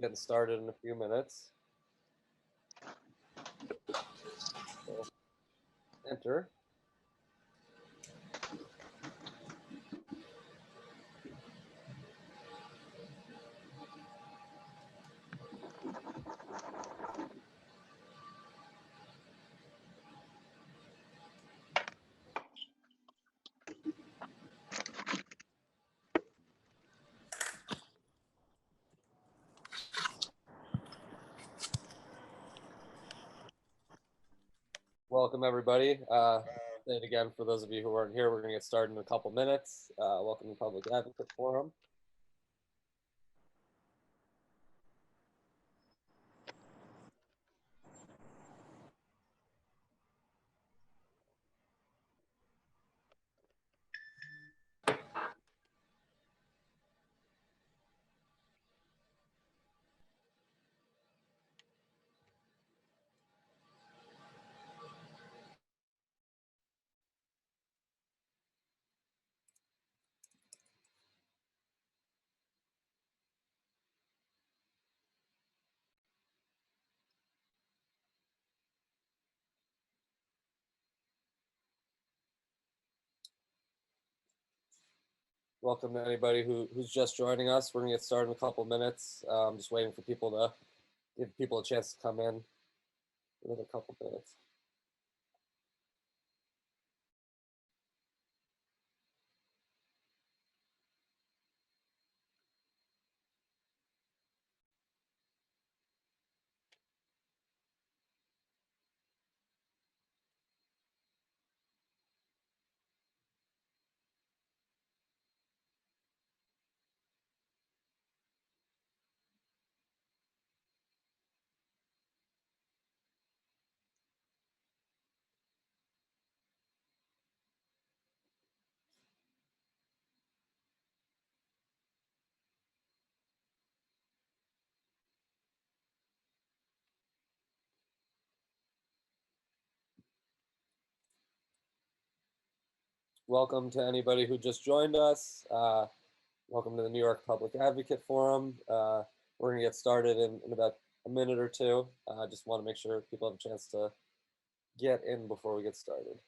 Getting started in a few minutes. So, enter. Welcome everybody. Say it again for those of you who aren't here. We're going to get started in a couple minutes. Welcome to Public Advocate Forum. Welcome to anybody who's just joining us. We're going to get started in a couple minutes. I'm just waiting for people to give people a chance to come in. Another couple minutes. Welcome to anybody who just joined us. Welcome to the New York Public Advocate Forum. We're going to get started in about a minute or two. I just want to make sure people have a chance to get in before we get started.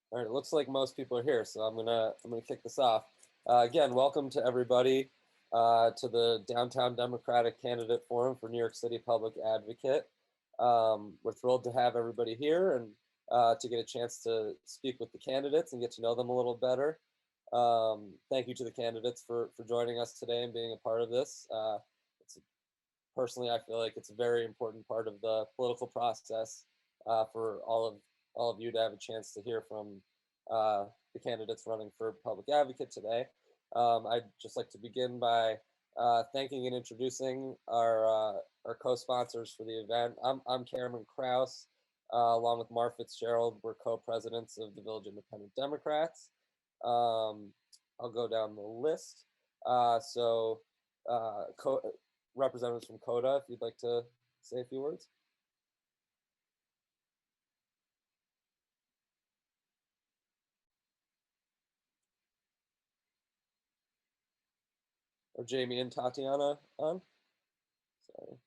All right, it looks like most people are here, so I'm gonna kick this off. Again, welcome to everybody to the Downtown Democratic Candidate Forum for New York City Public Advocate. We're thrilled to have everybody here and to get a chance to speak with the candidates and get to know them a little better. Thank you to the candidates for joining us today and being a part of this. Personally, I feel like it's a very important part of the political process for all of you to have a chance to hear from the candidates running for public advocate today. I'd just like to begin by thanking and introducing our co-sponsors for the event. I'm Cameron Kraus, along with Mar Fitzgerald. We're co-presidents of the Village Independent Democrats. I'll go down the list. Representatives from CODA, if you'd like to say a few words. Or Jamie and Tatiana on? Sorry.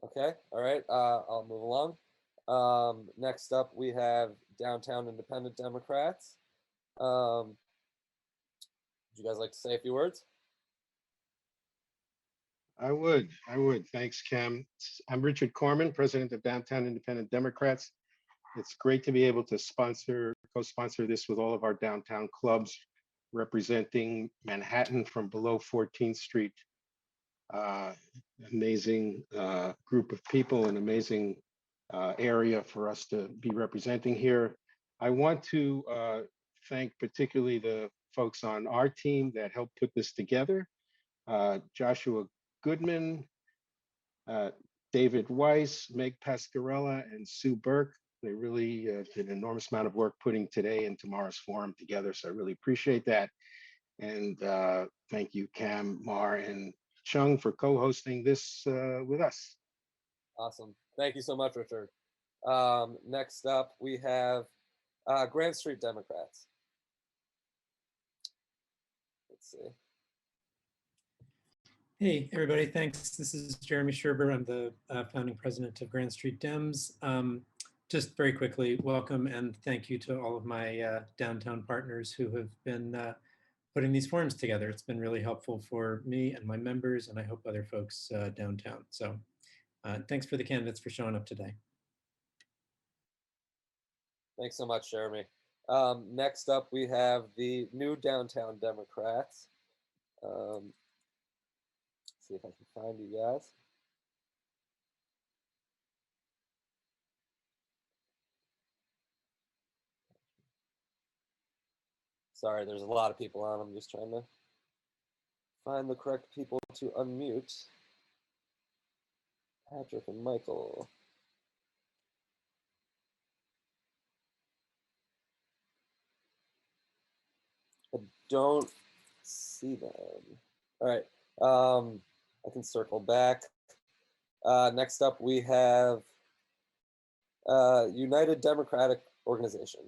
Okay, all right, I'll move along. Next up, we have Downtown Independent Democrats. Would you guys like to say a few words? I would. Thanks, Cam. I'm Richard Corman, president of Downtown Independent Democrats. It's great to be able to co-sponsor this with all of our downtown clubs representing Manhattan from below 14th Street. Amazing group of people, an amazing area for us to be representing here. I want to thank particularly the folks on our team that helped put this together. Joshua Goodman, uh, David Weiss, Meg Pascarella, and Sue Burke. They really did an enormous amount of work putting today and tomorrow's forum together. So I really appreciate that. And thank you, Cam, Mar, and Chung for co-hosting this with us. Awesome. Thank you so much, Richard. Next up, we have Grand Street Democrats. Let's see. Hey, everybody, thanks. This is Jeremy Sherber. I'm the founding president of Grand Street Dems. Just very quickly, welcome and thank you to all of my downtown partners who have been putting these forums together. It's been really helpful for me and my members, and I hope other folks downtown. So thanks for the candidates for showing up today. Thanks so much, Jeremy. Next up, we have the new Downtown Democrats. See if I can find you guys. Sorry, there's a lot of people on. I'm just trying to find the correct people to unmute. Patrick and Michael. I don't see them. All right. I can circle back. Next up, we have United Democratic Organization.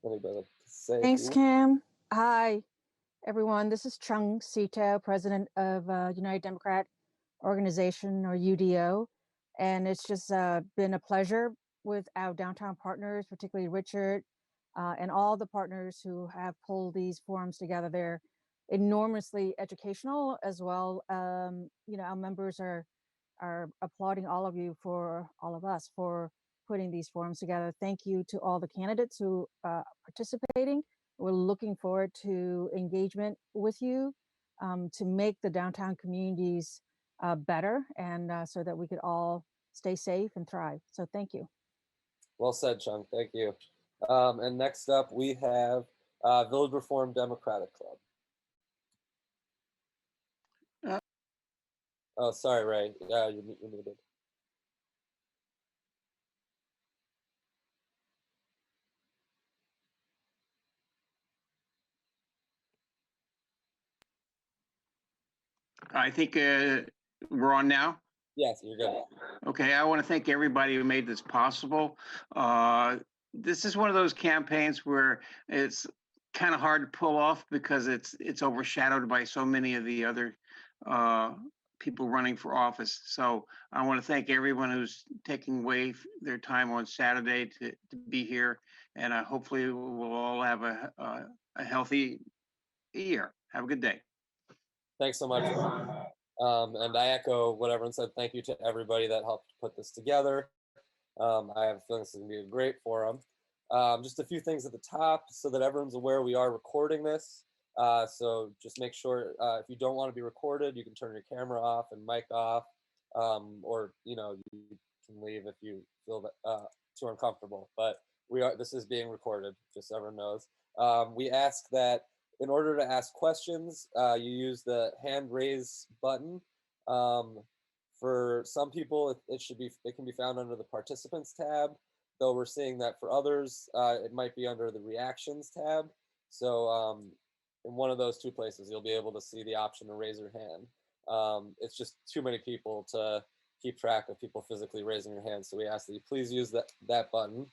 Anybody say? Thanks, Cam. Hi, everyone. This is Chung Sito, president of United Democrat Organization, or UDO. And it's just been a pleasure with our downtown partners, particularly Richard, and all the partners who have pulled these forums together. They're enormously educational as well. You know, our members are applauding all of you, for all of us, for putting these forums together. Thank you to all the candidates who are participating. We're looking forward to engagement with you to make the downtown communities better, and so that we could all stay safe and thrive. So thank you. Well said, Chung. Thank you. And next up, we have Village Reform Democratic Club. Oh, sorry, Ray. Yeah, you're muted. I think we're on now. Yes, you're good. Okay, I want to thank everybody who made this possible. This is one of those campaigns where it's kind of hard to pull off because it's overshadowed by so many of the other people running for office. So I want to thank everyone who's taking away their time on Saturday to be here, and hopefully we'll all have a healthy year. Have a good day. Thanks so much. And I echo what everyone said. Thank you to everybody that helped put this together. I have a feeling this is going to be a great forum. Just a few things at the top so that everyone's aware we are recording this. So just make sure if you don't want to be recorded, you can turn your camera off and mic off, or you can leave if you feel that too uncomfortable. But this is being recorded, just so everyone knows. We ask that in order to ask questions, you use the hand raise button. For some people, it can be found under the participants tab, though we're seeing that for others, it might be under the reactions tab. So in one of those two places, you'll be able to see the option to raise your hand. It's just too many people to keep track of people physically raising your hand. So we ask that you please use that button.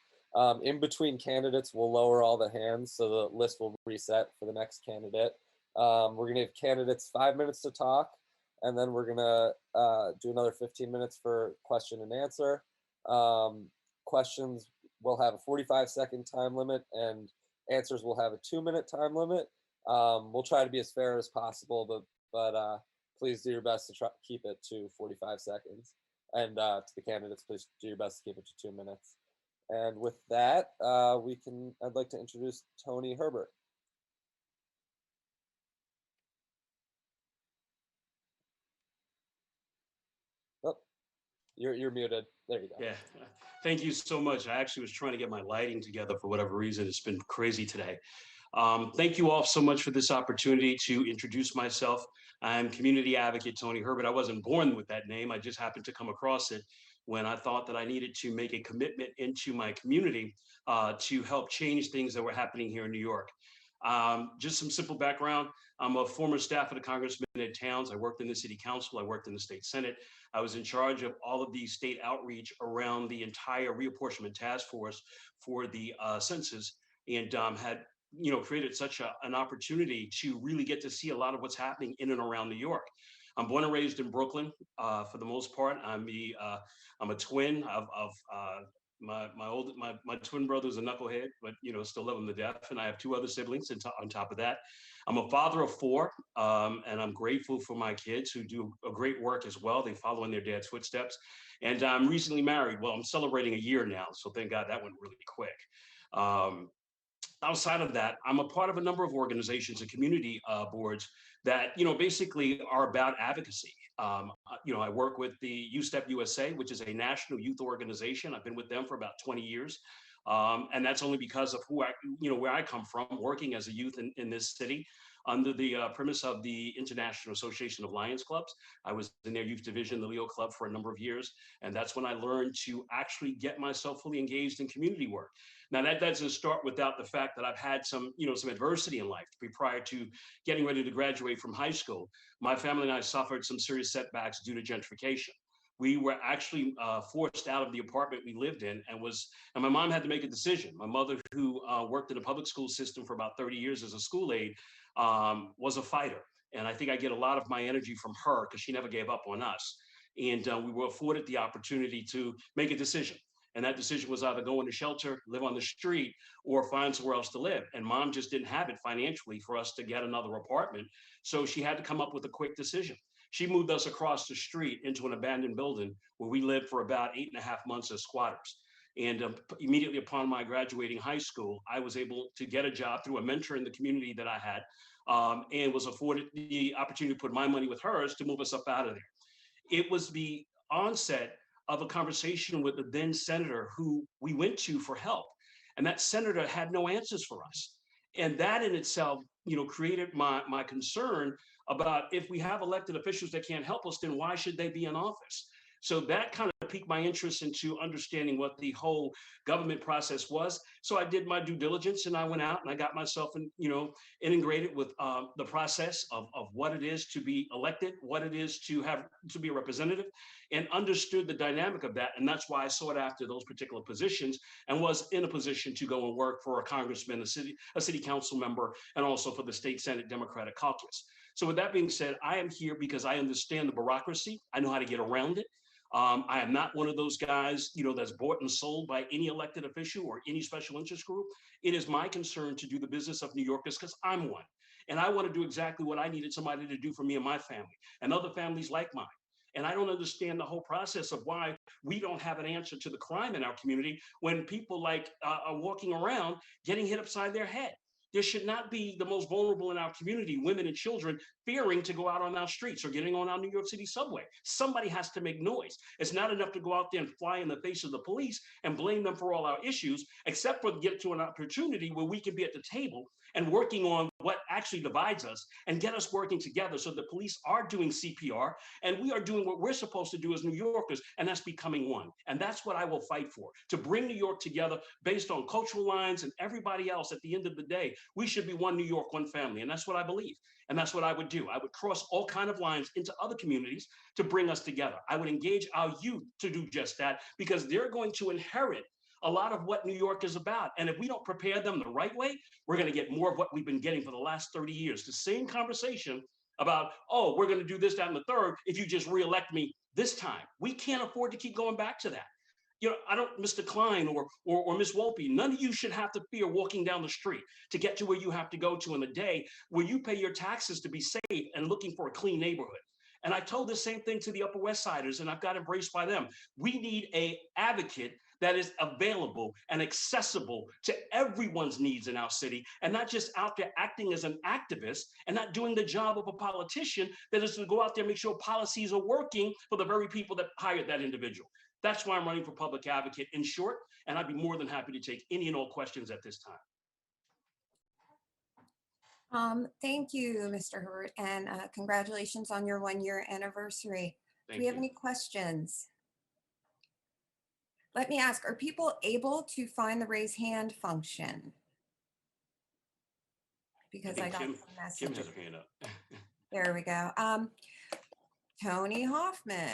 In between candidates, we'll lower all the hands so the list will reset for the next candidate. We're going to give candidates 5 minutes to talk, and then we're going to do another 15 minutes for question and answer. Questions will have a 45-second time limit, and answers will have a 2-minute time limit. We'll try to be as fair as possible, but please do your best to keep it to 45 seconds. And to the candidates, please do your best to keep it to 2 minutes. And with that, I'd like to introduce Tony Herbert. Oh, you're muted. There you go. Yeah. Thank you so much. I actually was trying to get my lighting together for whatever reason. It's been crazy today. Thank you all so much for this opportunity to introduce myself. I'm community advocate Tony Herbert. I wasn't born with that name. I just happened to come across it when I thought that I needed to make a commitment into my community to help change things that were happening here in New York. Just some simple background. I'm a former staffer to Congressman Ed Towns. I worked in the city council. I worked in the state senate. I was in charge of all of the state outreach around the entire reapportionment task force for the census, and had created such an opportunity to really get to see a lot of what's happening in and around New York. I'm born and raised in Brooklyn. For the most part, I'm a twin of my twin brother's a knucklehead, but still love him to death. And I have two other siblings. And on top of that, I'm a father of four, and I'm grateful for my kids who do a great work as well. They follow in their dad's footsteps. And I'm recently married. Well, I'm celebrating a year now, so thank God that went really quick. Outside of that, I'm a part of a number of organizations and community boards that basically are about advocacy. I work with the USTEP USA, which is a national youth organization. I've been with them for about 20 years. And that's only because of where I come from, working as a youth in this city under the premise of the International Association of Lions Clubs. I was in their youth division, the Leo Club, for a number of years. And that's when I learned to actually get myself fully engaged in community work. Now that doesn't start without the fact that I've had some adversity in life. Prior to getting ready to graduate from high school, my family and I suffered some serious setbacks due to gentrification. We were actually forced out of the apartment we lived in, and my mom had to make a decision. My mother, who worked in the public school system for about 30 years as a school aide, was a fighter. And I think I get a lot of my energy from her because she never gave up on us. And we were afforded the opportunity to make a decision. And that decision was either go into shelter, live on the street, or find somewhere else to live. And mom just didn't have it financially for us to get another apartment. So she had to come up with a quick decision. She moved us across the street into an abandoned building where we lived for about 8.5 months as squatters. And immediately upon my graduating high school, I was able to get a job through a mentor in the community that I had, and was afforded the opportunity to put my money with hers to move us up out of there. It was the onset of a conversation with the then senator who we went to for help. And that senator had no answers for us. And that in itself, created my concern about, if we have elected officials that can't help us, then why should they be in office? So that kind of piqued my interest into understanding what the whole government process was. So I did my due diligence, and I went out and I got myself integrated with the process of what it is to be elected, what it is to be a representative, and understood the dynamic of that. And that's why I sought after those particular positions and was in a position to go and work for a congressman, a city council member, and also for the state Senate Democratic caucus. So with that being said, I am here because I understand the bureaucracy. I know how to get around it. I am not one of those guys, that's bought and sold by any elected official or any special interest group. It is my concern to do the business of New Yorkers because I'm one. And I want to do exactly what I needed somebody to do for me and my family and other families like mine. And I don't understand the whole process of why we don't have an answer to the crime in our community when people are walking around getting hit upside their head. There should not be the most vulnerable in our community, women and children, fearing to go out on our streets or getting on our New York City subway. Somebody has to make noise. It's not enough to go out there and fly in the face of the police and blame them for all our issues, except for get to an opportunity where we can be at the table and working on what actually divides us and get us working together so the police are doing CPR and we are doing what we're supposed to do as New Yorkers, and that's becoming one. And that's what I will fight for, to bring New York together based on cultural lines and everybody else. At the end of the day, we should be one New York, one family. And that's what I believe. And that's what I would do. I would cross all kinds of lines into other communities to bring us together. I would engage our youth to do just that because they're going to inherit a lot of what New York is about. And if we don't prepare them the right way, we're going to get more of what we've been getting for the last 30 years. The same conversation about, oh, we're going to do this, that, and the third if you just reelect me this time. We can't afford to keep going back to that. I don't, Mr. Klein or Ms. Wolpe, none of you should have to fear walking down the street to get to where you have to go to in the day where you pay your taxes to be safe and looking for a clean neighborhood. And I told the same thing to the Upper West Siders, and I've got embraced by them. We need an advocate that is available and accessible to everyone's needs in our city, and not just out there acting as an activist and not doing the job of a politician that is to go out there and make sure policies are working for the very people that hired that individual. That's why I'm running for public advocate in short, and I'd be more than happy to take any and all questions at this time. Thank you, Mr. Herbert, and congratulations on your 1-year anniversary. Do Thank we have you. any questions? Let me ask, are people able to find the raise hand function? Because I think got Kim some has messages. her hand up. There we go. Tony Hoffman.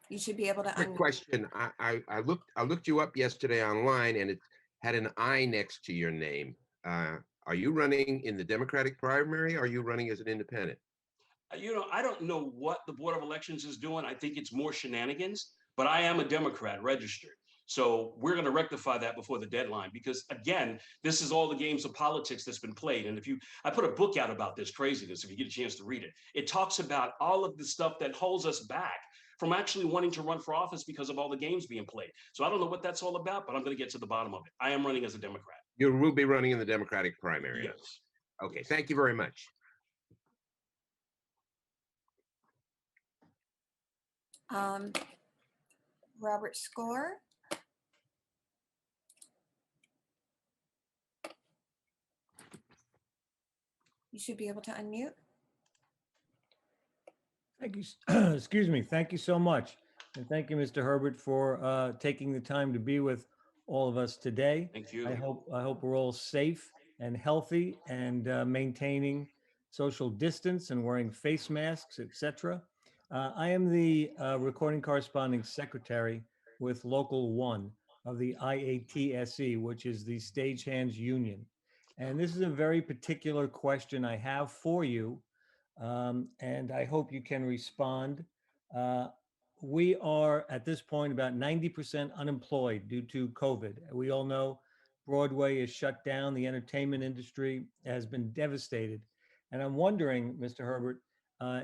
You should be able to Quick unmute. question. I looked you up yesterday online, and it had an I next to your name. Are you running in the Democratic primary, or are you running as an independent? You know, I don't know what the Board of Elections is doing. I think it's more shenanigans, but I am a Democrat registered. So we're going to rectify that before the deadline, because again, this is all the games of politics that's been played. And I put a book out about this craziness, if you get a chance to read it. It talks about all of the stuff that holds us back from actually wanting to run for office because of all the games being played. So I don't know what that's all about, but I'm going to get to the bottom of it. I am running as a Democrat. You will be running in the Democratic primary. Yes. Okay, thank you very much. Robert Score. You should be able to unmute. Thank you. Excuse me. Thank you so much. And thank you, Mr. Herbert, for taking the time to be with all of us today. Thank you. I hope we're all safe and healthy and maintaining social distance and wearing face masks, etc. I am the recording corresponding secretary with Local 1 of the IATSE, which is the Stagehands Union. And this is a very particular question I have for you, and I hope you can respond. We are at this point about 90% unemployed due to COVID. We all know Broadway is shut down. The entertainment industry has been devastated. And I'm wondering, Mr. Herbert,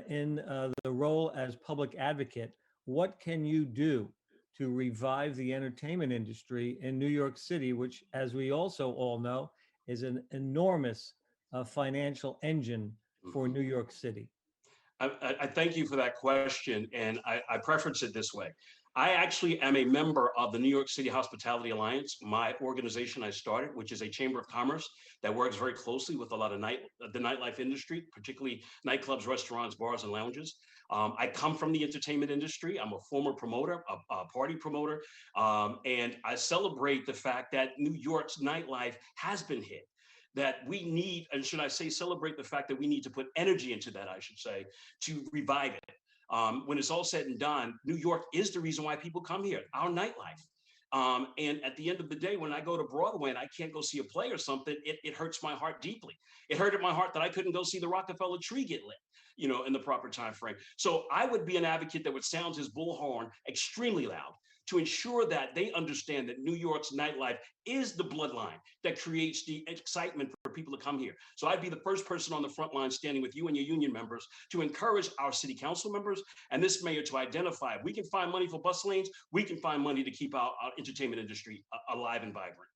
in the role as public advocate, what can you do to revive the entertainment industry in New York City, which, as we also all know, is an enormous financial engine for New York City? I thank you for that question, and I preference it this way. I actually am a member of the New York City Hospitality Alliance, my organization I started, which is a chamber of commerce that works very closely with a lot of the nightlife industry, particularly nightclubs, restaurants, bars, and lounges. I come from the entertainment industry. I'm a former promoter, a party promoter, and I celebrate the fact that New York's nightlife has been hit. That we need, and should I say, celebrate the fact that we need to put energy into that, I should say, to revive it. When it's all said and done, New York is the reason why people come here, our nightlife. And at the end of the day, when I go to Broadway and I can't go see a play or something, it hurts my heart deeply. It hurted my heart that I couldn't go see the Rockefeller tree get lit, you know, in the proper time frame. So I would be an advocate that would sound his bullhorn extremely loud to ensure that they understand that New York's nightlife is the bloodline that creates the excitement for people to come here. So I'd be the first person on the front line standing with you and your union members to encourage our city council members and this mayor to identify, if we can find money for bus lanes, we can find money to keep our entertainment industry alive and vibrant.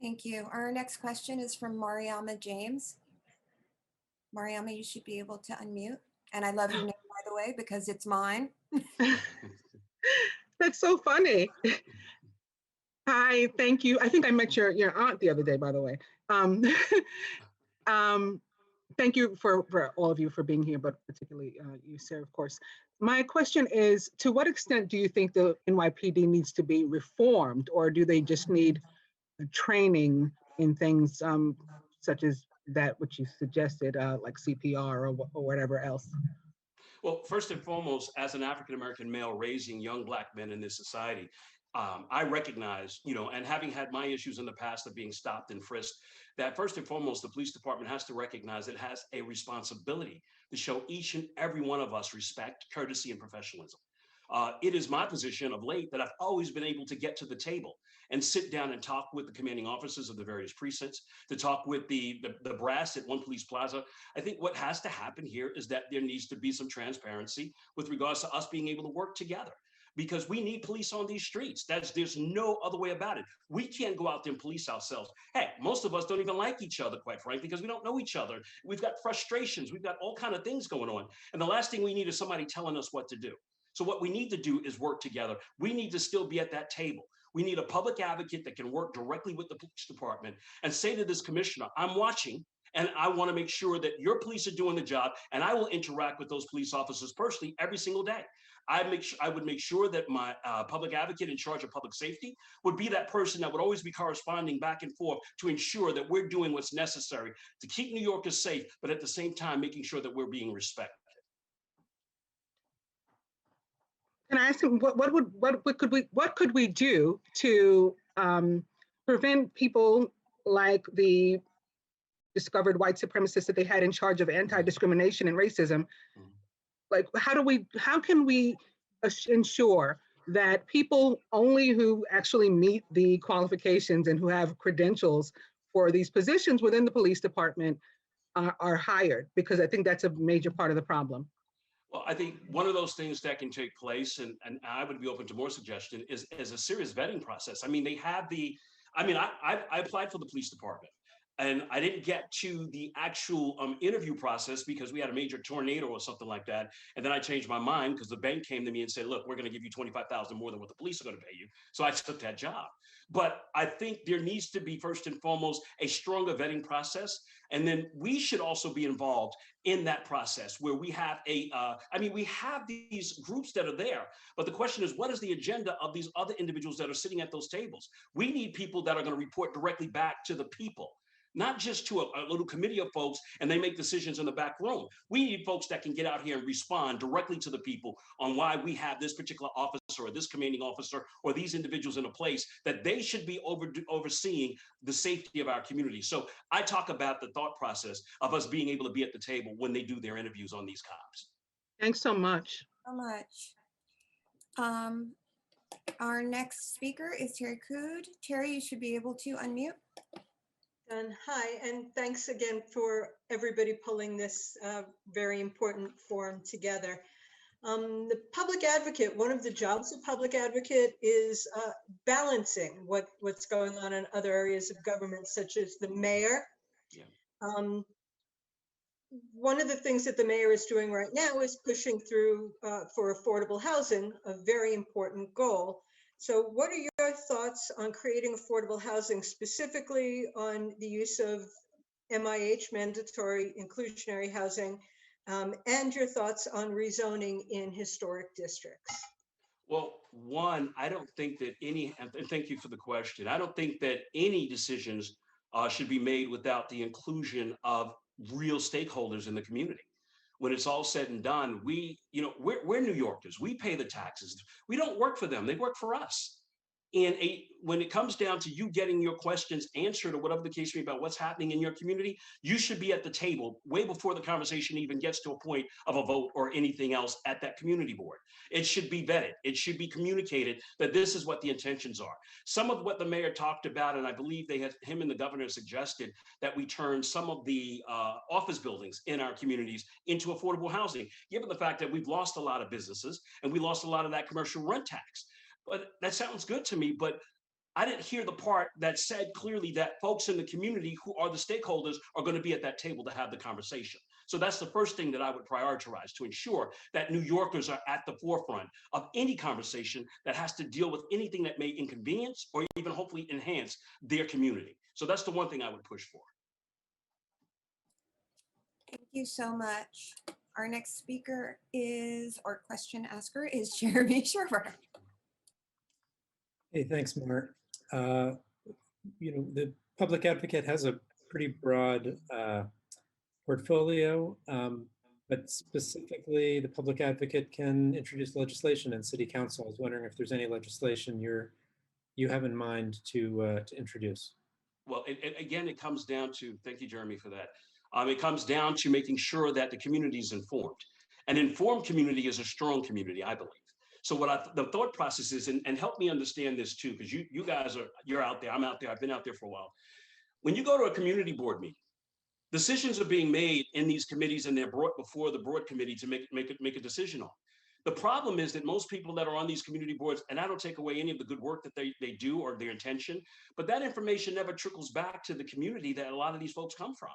Thank you. Our next question is from Mariama James. Mariama, you should be able to unmute. And I love your name, by the way, because it's mine. That's so funny. Hi, thank you. I think I met your aunt the other day, by the way. Thank you for all of you for being here, but particularly you, Sarah, of course. My question is, to what extent do you think the NYPD needs to be reformed, or do they just need training in things such as that which you suggested, like CPR or whatever else? Well, first and foremost, as an African-American male raising young Black men in this society, I recognize, you know, and having had my issues in the past of being stopped and frisked, that first and foremost, the police department has to recognize it has a responsibility to show each and every one of us respect, courtesy, and professionalism. It is my position of late that I've always been able to get to the table and sit down and talk with the commanding officers of the various precincts, to talk with the brass at One Police Plaza. I think what has to happen here is that there needs to be some transparency with regards to us being able to work together. because we need police on these streets. There's no other way about it. We can't go out there and police ourselves. Heck, most of us don't even like each other, quite frankly, because we don't know each other. We've got frustrations. We've got all kinds of things going on. And the last thing we need is somebody telling us what to do. So what we need to do is work together. We need to still be at that table. We need a public advocate that can work directly with the police department and say to this commissioner, I'm watching, and I want to make sure that your police are doing the job, and I will interact with those police officers personally every single day. I would make sure that my public advocate in charge of public safety would be that person that would always be corresponding back and forth to ensure that we're doing what's necessary to keep New Yorkers safe, but at the same time, making sure that we're being respected. Can I ask him what could we do to prevent people like the discovered white supremacists that they had in charge of anti-discrimination and racism? Like, how can we ensure that people only who actually meet the qualifications and who have credentials for these positions within the police department are hired? Because I think that's a major part of the problem. Well, I think one of those things that can take place, and I would be open to more suggestion, is a serious vetting process. I mean, I applied for the police department, and I didn't get to the actual interview process because we had a major tornado or something like that. And then I changed my mind because the bank came to me and said, look, we're going to give you $25,000 more than what the police are going to pay you. So I took that job. But I think there needs to be, first and foremost, a stronger vetting process. And then we should also be involved in that process where we have we have these groups that are there. But the question is, what is the agenda of these other individuals that are sitting at those tables? We need people that are going to report directly back to the people, not just to a little committee of folks and they make decisions in the back room. We need folks that can get out here and respond directly to the people on why we have this particular officer or this commanding officer or these individuals in a place that they should be overseeing the safety of our community. So I talk about the thought process of us being able to be at the table when they do their interviews on these cops. Thanks so much. So much. Our next speaker is Terry Cood. Terry, you should be able to unmute. And hi, and thanks again for everybody pulling this very important forum together. The public advocate, one of the jobs of public advocate is balancing what's going on in other areas of government, such as the mayor. Yeah. One of the things that the mayor is doing right now is pushing through for affordable housing, a very important goal. So what are your thoughts on creating affordable housing, specifically on the use of MIH, mandatory inclusionary housing, and your thoughts on rezoning in historic districts? Well, one, I don't think that any, and thank you for the question, I don't think that any decisions should be made without the inclusion of real stakeholders in the community. When it's all said and done, we're New Yorkers. We pay the taxes. We don't work for them. They work for us. And when it comes down to you getting your questions answered or whatever the case may be about what's happening in your community, you should be at the table way before the conversation even gets to a point of a vote or anything else at that community board. It should be vetted. It should be communicated that this is what the intentions are. Some of what the mayor talked about, and I believe him and the governor suggested that we turn some of the office buildings in our communities into affordable housing, given the fact that we've lost a lot of businesses and we lost a lot of that commercial rent tax. But that sounds good to me, but I didn't hear the part that said clearly that folks in the community who are the stakeholders are going to be at that table to have the conversation. So that's the first thing that I would prioritize, to ensure that New Yorkers are at the forefront of any conversation that has to deal with anything that may inconvenience or even hopefully enhance their community. So that's the one thing I would push for. Thank you so much. Our next speaker or question asker is Jeremy Sherber. Hey, thanks, Mark. The public advocate has a pretty broad portfolio, but specifically the public advocate can introduce legislation in city council. I was wondering if there's any legislation you have in mind to introduce. Well, again, it comes down to, thank you, Jeremy, for that. It comes down to making sure that the community is informed. An informed community is a strong community, I believe. So the thought process is, and help me understand this too, because you guys you're out there, I'm out there, I've been out there for a while. When you go to a community board meeting, decisions are being made in these committees and they're brought before the board committee to make a decision on. The problem is that most people that are on these community boards, and I don't take away any of the good work that they do or their intention, but that information never trickles back to the community that a lot of these folks come from.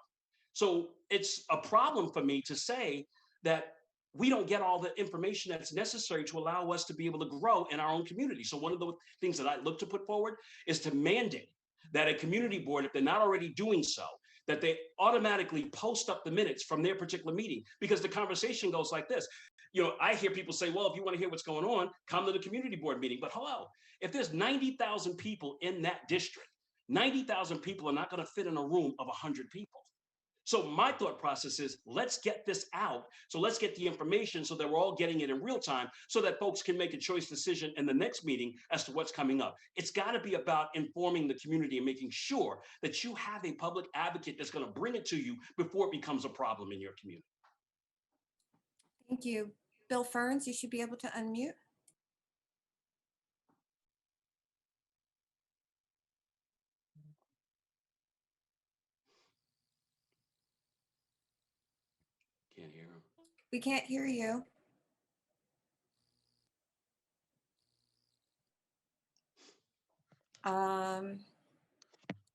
So it's a problem for me to say that we don't get all the information that's necessary to allow us to be able to grow in our own community. So one of the things that I look to put forward is to mandate that a community board, if they're not already doing so, that they automatically post up the minutes from their particular meeting, because the conversation goes like this. You know, I hear people say, well, if you want to hear what's going on, come to the community board meeting. But hello, if there's 90,000 people in that district, 90,000 people are not going to fit in a room of 100 people. So my thought process is, let's get this out. So let's get the information so that we're all getting it in real time so that folks can make a choice decision in the next meeting as to what's coming up. It's got to be about informing the community and making sure that you have a public advocate that's going to bring it to you before it becomes a problem in your community. Thank you. Bill Ferns, you should be able to unmute. Can't hear him. We can't hear you. I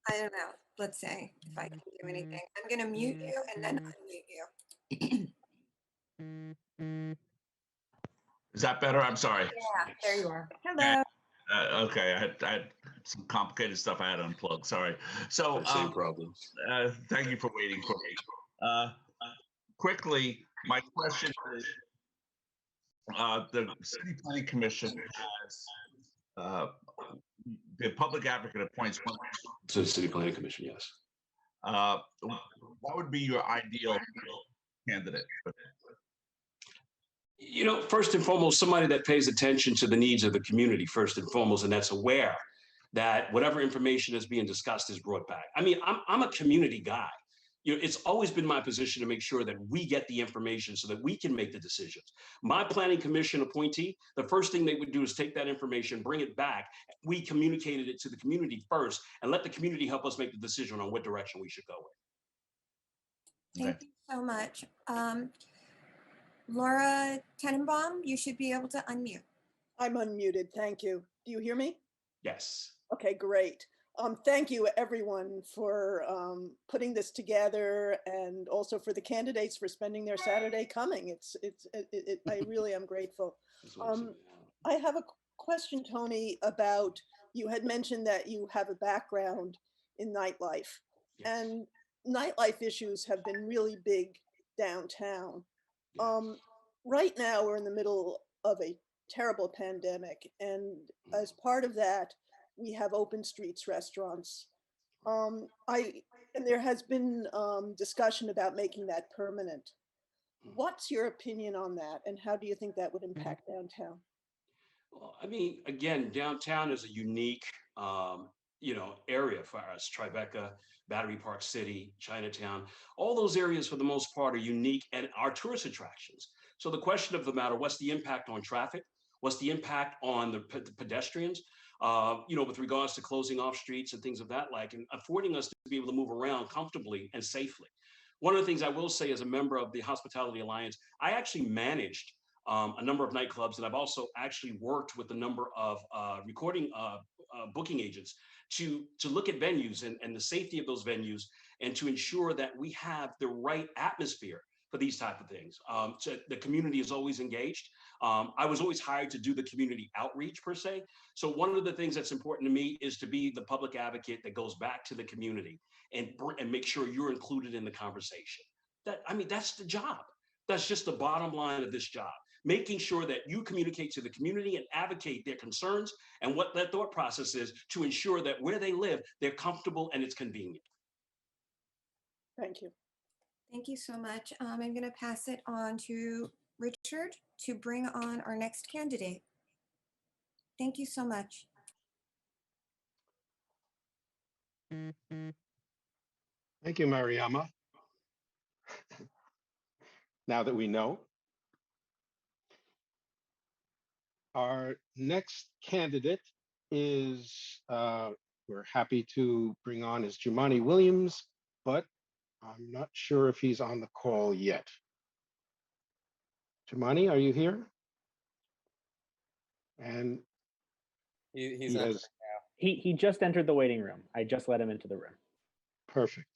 don't know. Let's see if I can do anything. I'm going to mute you and then unmute you. Is that better? I'm sorry. Yeah, there you are. Hello. Okay, I had some complicated stuff I had to unplug. Sorry. So Same problems. thank you for waiting for me. Quickly, my question is, the City Planning Commission has the public advocate appoints one. To the City Planning Commission, yes. What would be your ideal candidate? You know, first and foremost, somebody that pays attention to the needs of the community, first and foremost, and that's aware that whatever information is being discussed is brought back. I mean, I'm a community guy. You know, it's always been my position to make sure that we get the information so that we can make the decisions. My planning commission appointee, the first thing they would do is take that information, bring it back. We communicated it to the community first and let the community help us make the decision on what direction we should go with. Thank you so much. Laura Tenenbaum, you should be able to unmute. I'm unmuted. Thank you. Do you hear me? Yes. Okay, great. Thank you, everyone, for putting this together, and also for the candidates for spending their Saturday coming. I really am grateful. I have a question, Tony, about, you had mentioned that you have a background in nightlife, and nightlife issues have been really big downtown. Right now, we're in the middle of a terrible pandemic, and as part of that, we have open streets restaurants. And there has been discussion about making that permanent. What's your opinion on that, and how do you think that would impact downtown? Well, I mean, again, downtown is a unique, you know, area for us. Tribeca, Battery Park City, Chinatown, all those areas for the most part are unique and are tourist attractions. So the question of the matter, what's the impact on traffic? What's the impact on the pedestrians? You know, with regards to closing off streets and things of that like, and affording us to be able to move around comfortably and safely. One of the things I will say as a member of the Hospitality Alliance, I actually managed a number of nightclubs, and I've also actually worked with a number of booking agents to look at venues and the safety of those venues, and to ensure that we have the right atmosphere for these type of things. So the community is always engaged. I was always hired to do the community outreach per se. So one of the things that's important to me is to be the public advocate that goes back to the community and make sure you're included in the conversation. I mean, that's the job. That's just the bottom line of this job. Making sure that you communicate to the community and advocate their concerns and what their thought process is to ensure that where they live, they're comfortable and it's convenient. Thank you. Thank you so much. I'm going to pass it on to Richard to bring on our next candidate. Thank you so much. Thank you, Mariama. Now that we know, our next candidate is, we're happy to bring on, is Jumaane Williams, but I'm not sure if he's on the call yet. Jumaane, are you here? And He's he entering has, He just entered the waiting room. I just let him into the room. perfect.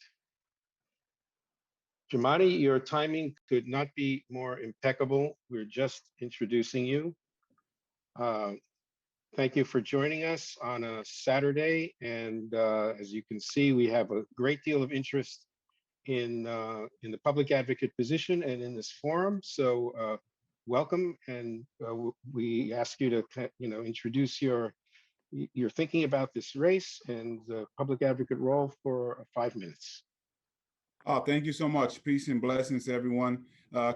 Jamani, your timing could not be more impeccable. We're just introducing you. Thank you for joining us on a Saturday. And as you can see, we have a great deal of interest in the public advocate position and in this forum. So welcome, and we ask you to introduce your thinking about this race and the public advocate role for 5 minutes. Oh, thank you so much. Peace and blessings to everyone.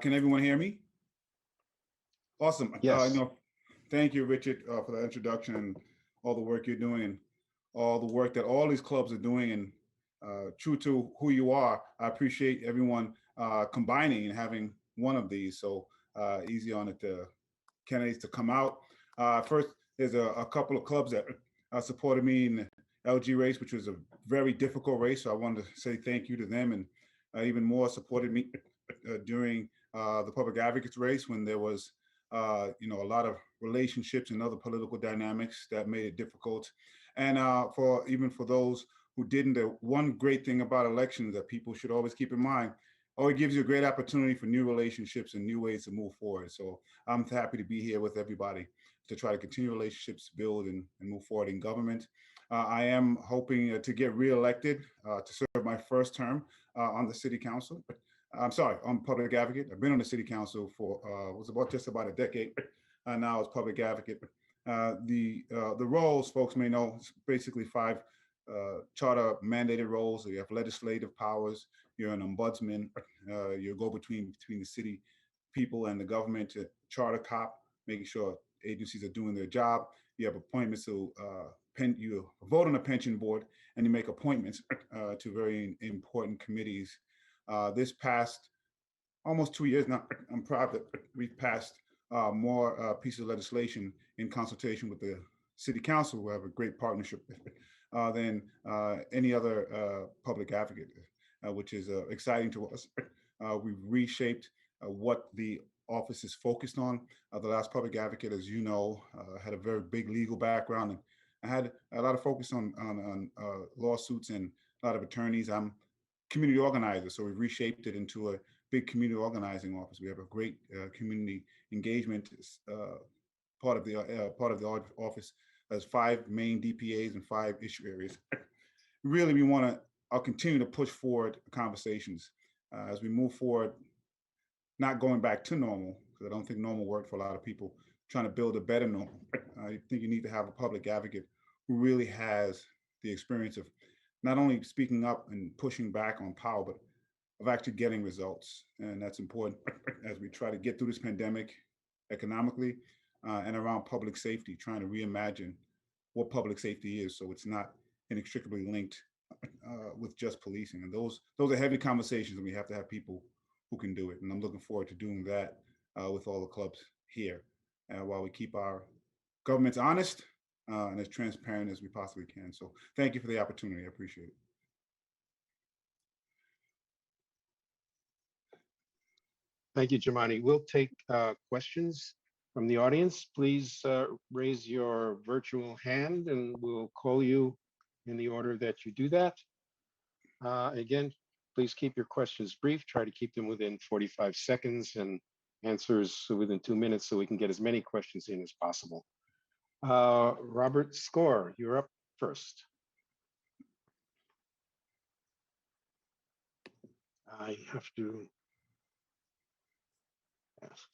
Can everyone hear me? Awesome. Yes. Thank you, Richard, for the introduction and all the work you're doing and all the work that all these clubs are doing. And true to who you are, I appreciate everyone combining and having one of these. So easy on it, candidates to come out. First, there's a couple of clubs that supported me in the LG race, which was a very difficult race. So I wanted to say thank you to them, and even more supported me during the public advocates race when there was a lot of relationships and other political dynamics that made it difficult. And for those who didn't, the one great thing about elections that people should always keep in mind, it gives you a great opportunity for new relationships and new ways to move forward. So I'm happy to be here with everybody to try to continue relationships, build and move forward in government. I am hoping to get reelected to serve my first term on the city council. I'm sorry, I'm public advocate. I've been on the city council for just about a decade now as public advocate. The roles, folks may know, it's basically 5 charter mandated roles. So you have legislative powers, you're an ombudsman, you go between the city people and the government, to charter cop, making sure agencies are doing their job. You have appointments to you vote on a pension board, and you make appointments to very important committees. This past almost 2 years now, I'm proud that we've passed more pieces of legislation in consultation with the city council. We have a great partnership than any other public advocate, which is exciting to us. We've reshaped what the office is focused on. The last public advocate, as you know, had a very big legal background, and I had a lot of focus on lawsuits and a lot of attorneys. I'm community organizer, so we've reshaped it into a big community organizing office. We have a great community engagement part of the office. Has 5 main DPAs and 5 issue areas. Really, we want to. I'll continue to push forward conversations as we move forward. Not going back to normal, because I don't think normal worked for a lot of people. Trying to build a better normal. I think you need to have a public advocate who really has the experience of not only speaking up and pushing back on power, but of actually getting results. And that's important as we try to get through this pandemic economically and around public safety, trying to reimagine what public safety is, so it's not inextricably linked with just policing. And those are heavy conversations, and we have to have people who can do it. And I'm looking forward to doing that with all the clubs here, while we keep our governments honest and as transparent as we possibly can. So thank you for the opportunity. I appreciate it. Thank you, Jamani. We'll take questions from the audience. Please raise your virtual hand and we'll call you in the order that you do that. Again, please keep your questions brief. Try to keep them within 45 seconds and answers within 2 minutes so we can get as many questions in as possible. Robert Score, you're up first. I have to ask.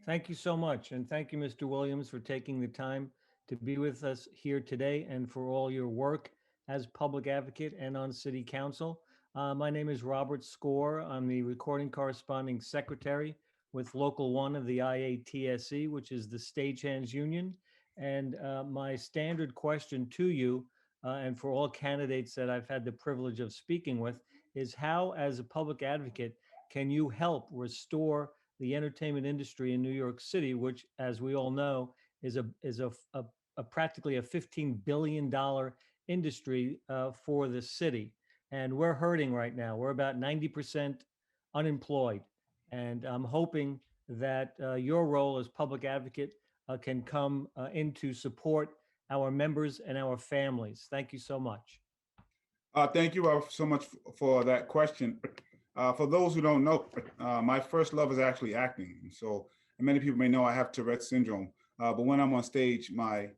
Thank you so much. And thank you, Mr. Williams, for taking the time to be with us here today and for all your work as public advocate and on city council. My name is Robert Score. I'm the recording corresponding secretary with Local 1 of the IATSE, which is the Stagehands Union. And my standard question to you and for all candidates that I've had the privilege of speaking with is how, as a public advocate, can you help restore the entertainment industry in New York City, which, as we all know, is a practically a $15 billion industry for the city. And we're hurting right now. We're about 90% unemployed. And I'm hoping that your role as public advocate can come in to support our members and our families. Thank you so much. Thank you so much for that question. For those who don't know, my first love is actually acting. So many people may know I have Tourette's syndrome, but when I'm on stage, my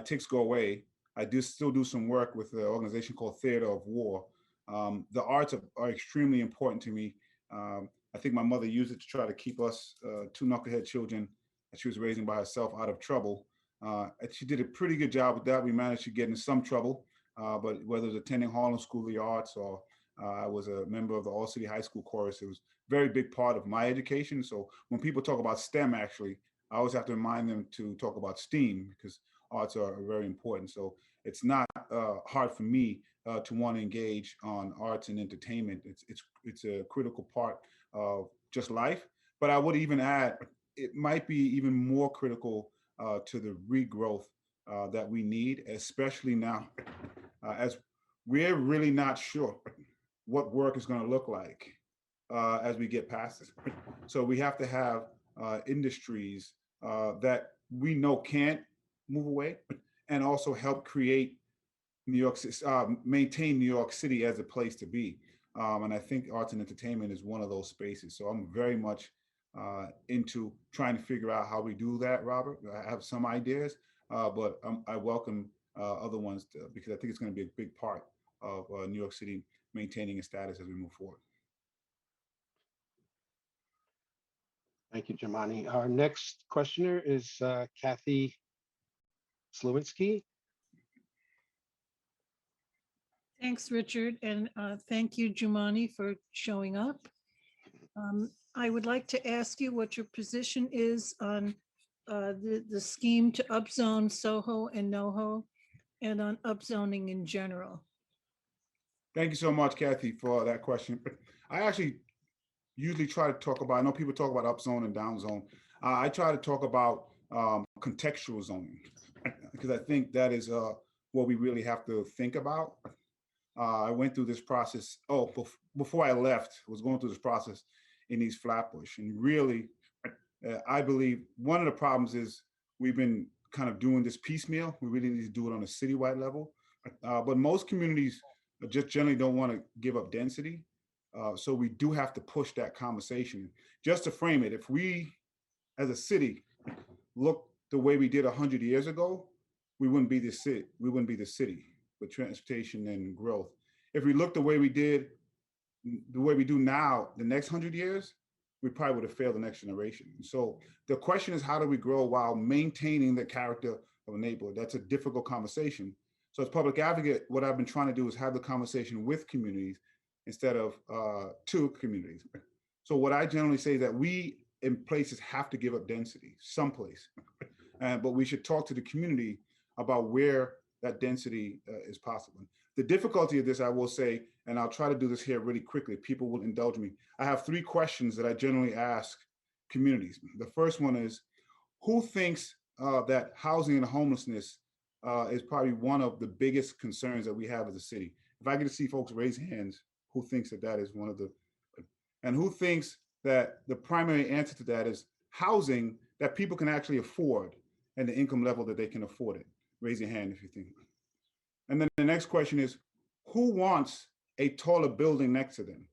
tics go away. I still do some work with an organization called Theater of War. The arts are extremely important to me. I think my mother used it to try to keep us two knucklehead children that she was raising by herself out of trouble. She did a pretty good job with that. We managed to get in some trouble, but whether it was attending Harlem School of the Arts or I was a member of the All City High School Chorus, it was a very big part of my education. So when people talk about STEM, actually, I always have to remind them to talk about STEAM because arts are very important. So it's not hard for me to want to engage on arts and entertainment. It's a critical part of just life. But I would even add, it might be even more critical to the regrowth that we need, especially now, as we're really not sure what work is going to look like as we get past this. So we have to have industries that we know can't move away and also help create New York City, maintain New York City as a place to be. And I think arts and entertainment is one of those spaces. So I'm very much into trying to figure out how we do that, Robert. I have some ideas, but I welcome other ones because I think it's going to be a big part of New York City maintaining its status as we move forward. Thank you, Jumani. Our next questioner is Kathy Slowinski. Thanks, Richard, and thank you, Jumani, for showing up. I would like to ask you what your position is on the scheme to upzone Soho and NoHo and on upzoning in general. Thank you so much, Kathy, for that question. I actually usually try to talk about, I know people talk about upzone and downzone. I try to talk about contextual zoning because I think that is what we really have to think about. I went through this process, before I left, I was going through this process in East Flatbush. And really, I believe one of the problems is we've been kind of doing this piecemeal. We really need to do it on a citywide level. But most communities just generally don't want to give up density. So we do have to push that conversation. Just to frame it, if we, as a city, look the way we did 100 years ago, we wouldn't be the city. We wouldn't be the city with transportation and growth. If we look the way we did, the way we do now, the next 100 years, we probably would have failed the next generation. So the question is, how do we grow while maintaining the character of a neighborhood? That's a difficult conversation. So as public advocate, what I've been trying to do is have the conversation with communities instead of to communities. So what I generally say is that we in places have to give up density, someplace, but we should talk to the community about where that density is possible. The difficulty of this, I will say, and I'll try to do this here really quickly, people will indulge me. I have 3 questions that I generally ask communities. The first one is, who thinks that housing and homelessness is probably one of the biggest concerns that we have as a city? If I get to see folks raise hands, who thinks that that is one of the, and who thinks that the primary answer to that is housing that people can actually afford and the income level that they can afford it? Raise your hand if you think. And then the next question is, who wants a taller building next to them?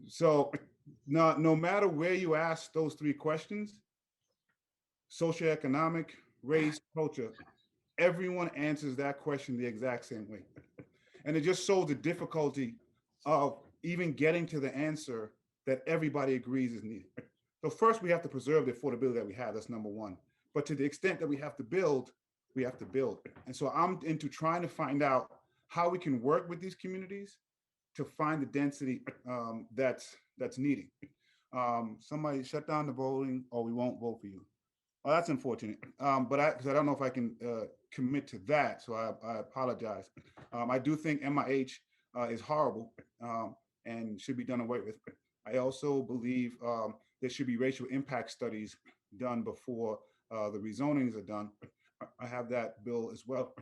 So no matter where you ask those 3 questions, socioeconomic, race, culture, everyone answers that question the exact same way. And it just shows the difficulty of even getting to the answer that everybody agrees is needed. So first we have to preserve the affordability that we have, that's number 1. But to the extent that we have to build, we have to build. And so I'm into trying to find out how we can work with these communities to find the density that's needed. Somebody shut down the voting or we won't vote for you. Oh, that's unfortunate. But because I don't know if I can commit to that, so I apologize. I do think MIH is horrible and should be done away with. I also believe there should be racial impact studies done before the rezonings are done. I have that bill as well.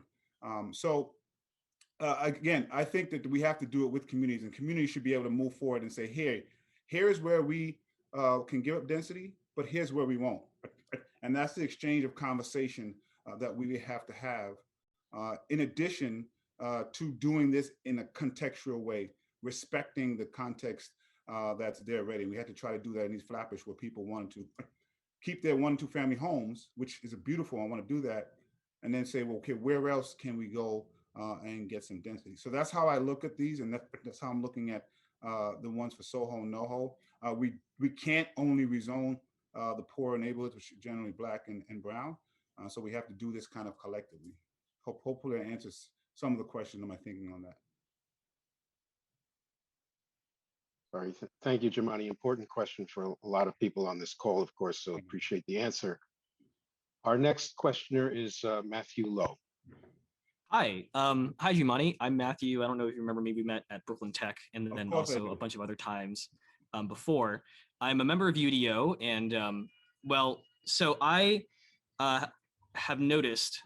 Again, I think that we have to do it with communities, and communities should be able to move forward and say, here is where we can give up density, but here's where we won't. And that's the exchange of conversation that we have to have. In addition to doing this in a contextual way, respecting the context that's there already. We had to try to do that in East Flatbush, where people wanted to keep their 1 and 2 family homes, which is a beautiful, I want to do that. And then say, well, okay, where else can we go and get some density? So that's how I look at these. And that's how I'm looking at the ones for Soho and NoHo. We can't only rezone the poorer neighborhoods, which are generally Black and brown. So we have to do this kind of collectively. Hopefully that answers some of the question of my thinking on that. All right, thank you, Jumani. Important question for a lot of people on this call, of course, so appreciate the answer. Our next questioner is Matthew Lowe. Hi, hi, Jumani. I'm Matthew. I don't know if you remember me. We met at Brooklyn Tech, and then also a bunch of other times before. I'm a member of UDO, and well, so I have noticed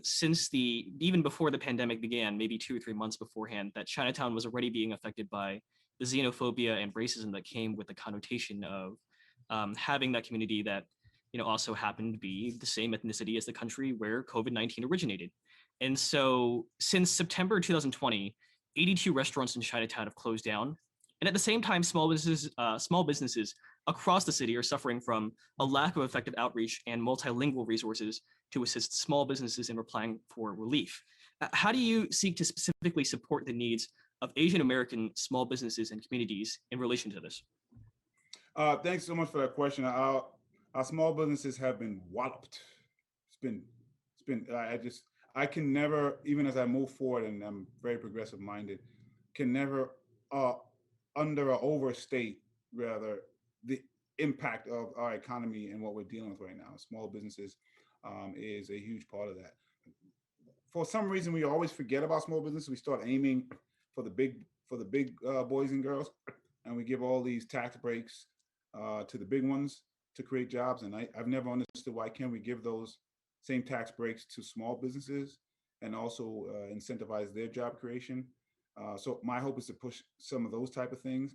since even before the pandemic began, maybe 2 or 3 months beforehand, that Chinatown was already being affected by the xenophobia and racism that came with the connotation of having that community that, you know, also happened to be the same ethnicity as the country where COVID-19 originated. And so since September 2020, 82 restaurants in Chinatown have closed down. And at the same time, small businesses across the city are suffering from a lack of effective outreach and multilingual resources to assist small businesses in applying for relief. How do you seek to specifically support the needs of Asian American small businesses and communities in relation to this? Thanks so much for that question. Our small businesses have been walloped. I can never, even as I move forward, and I'm very progressive minded, can never under or overstate rather the impact of our economy and what we're dealing with right now. Small businesses is a huge part of that. For some reason, we always forget about small business. We start aiming for the big boys and girls, and we give all these tax breaks to the big ones to create jobs. And I've never understood why can't we give those same tax breaks to small businesses and also incentivize their job creation. So my hope is to push some of those type of things.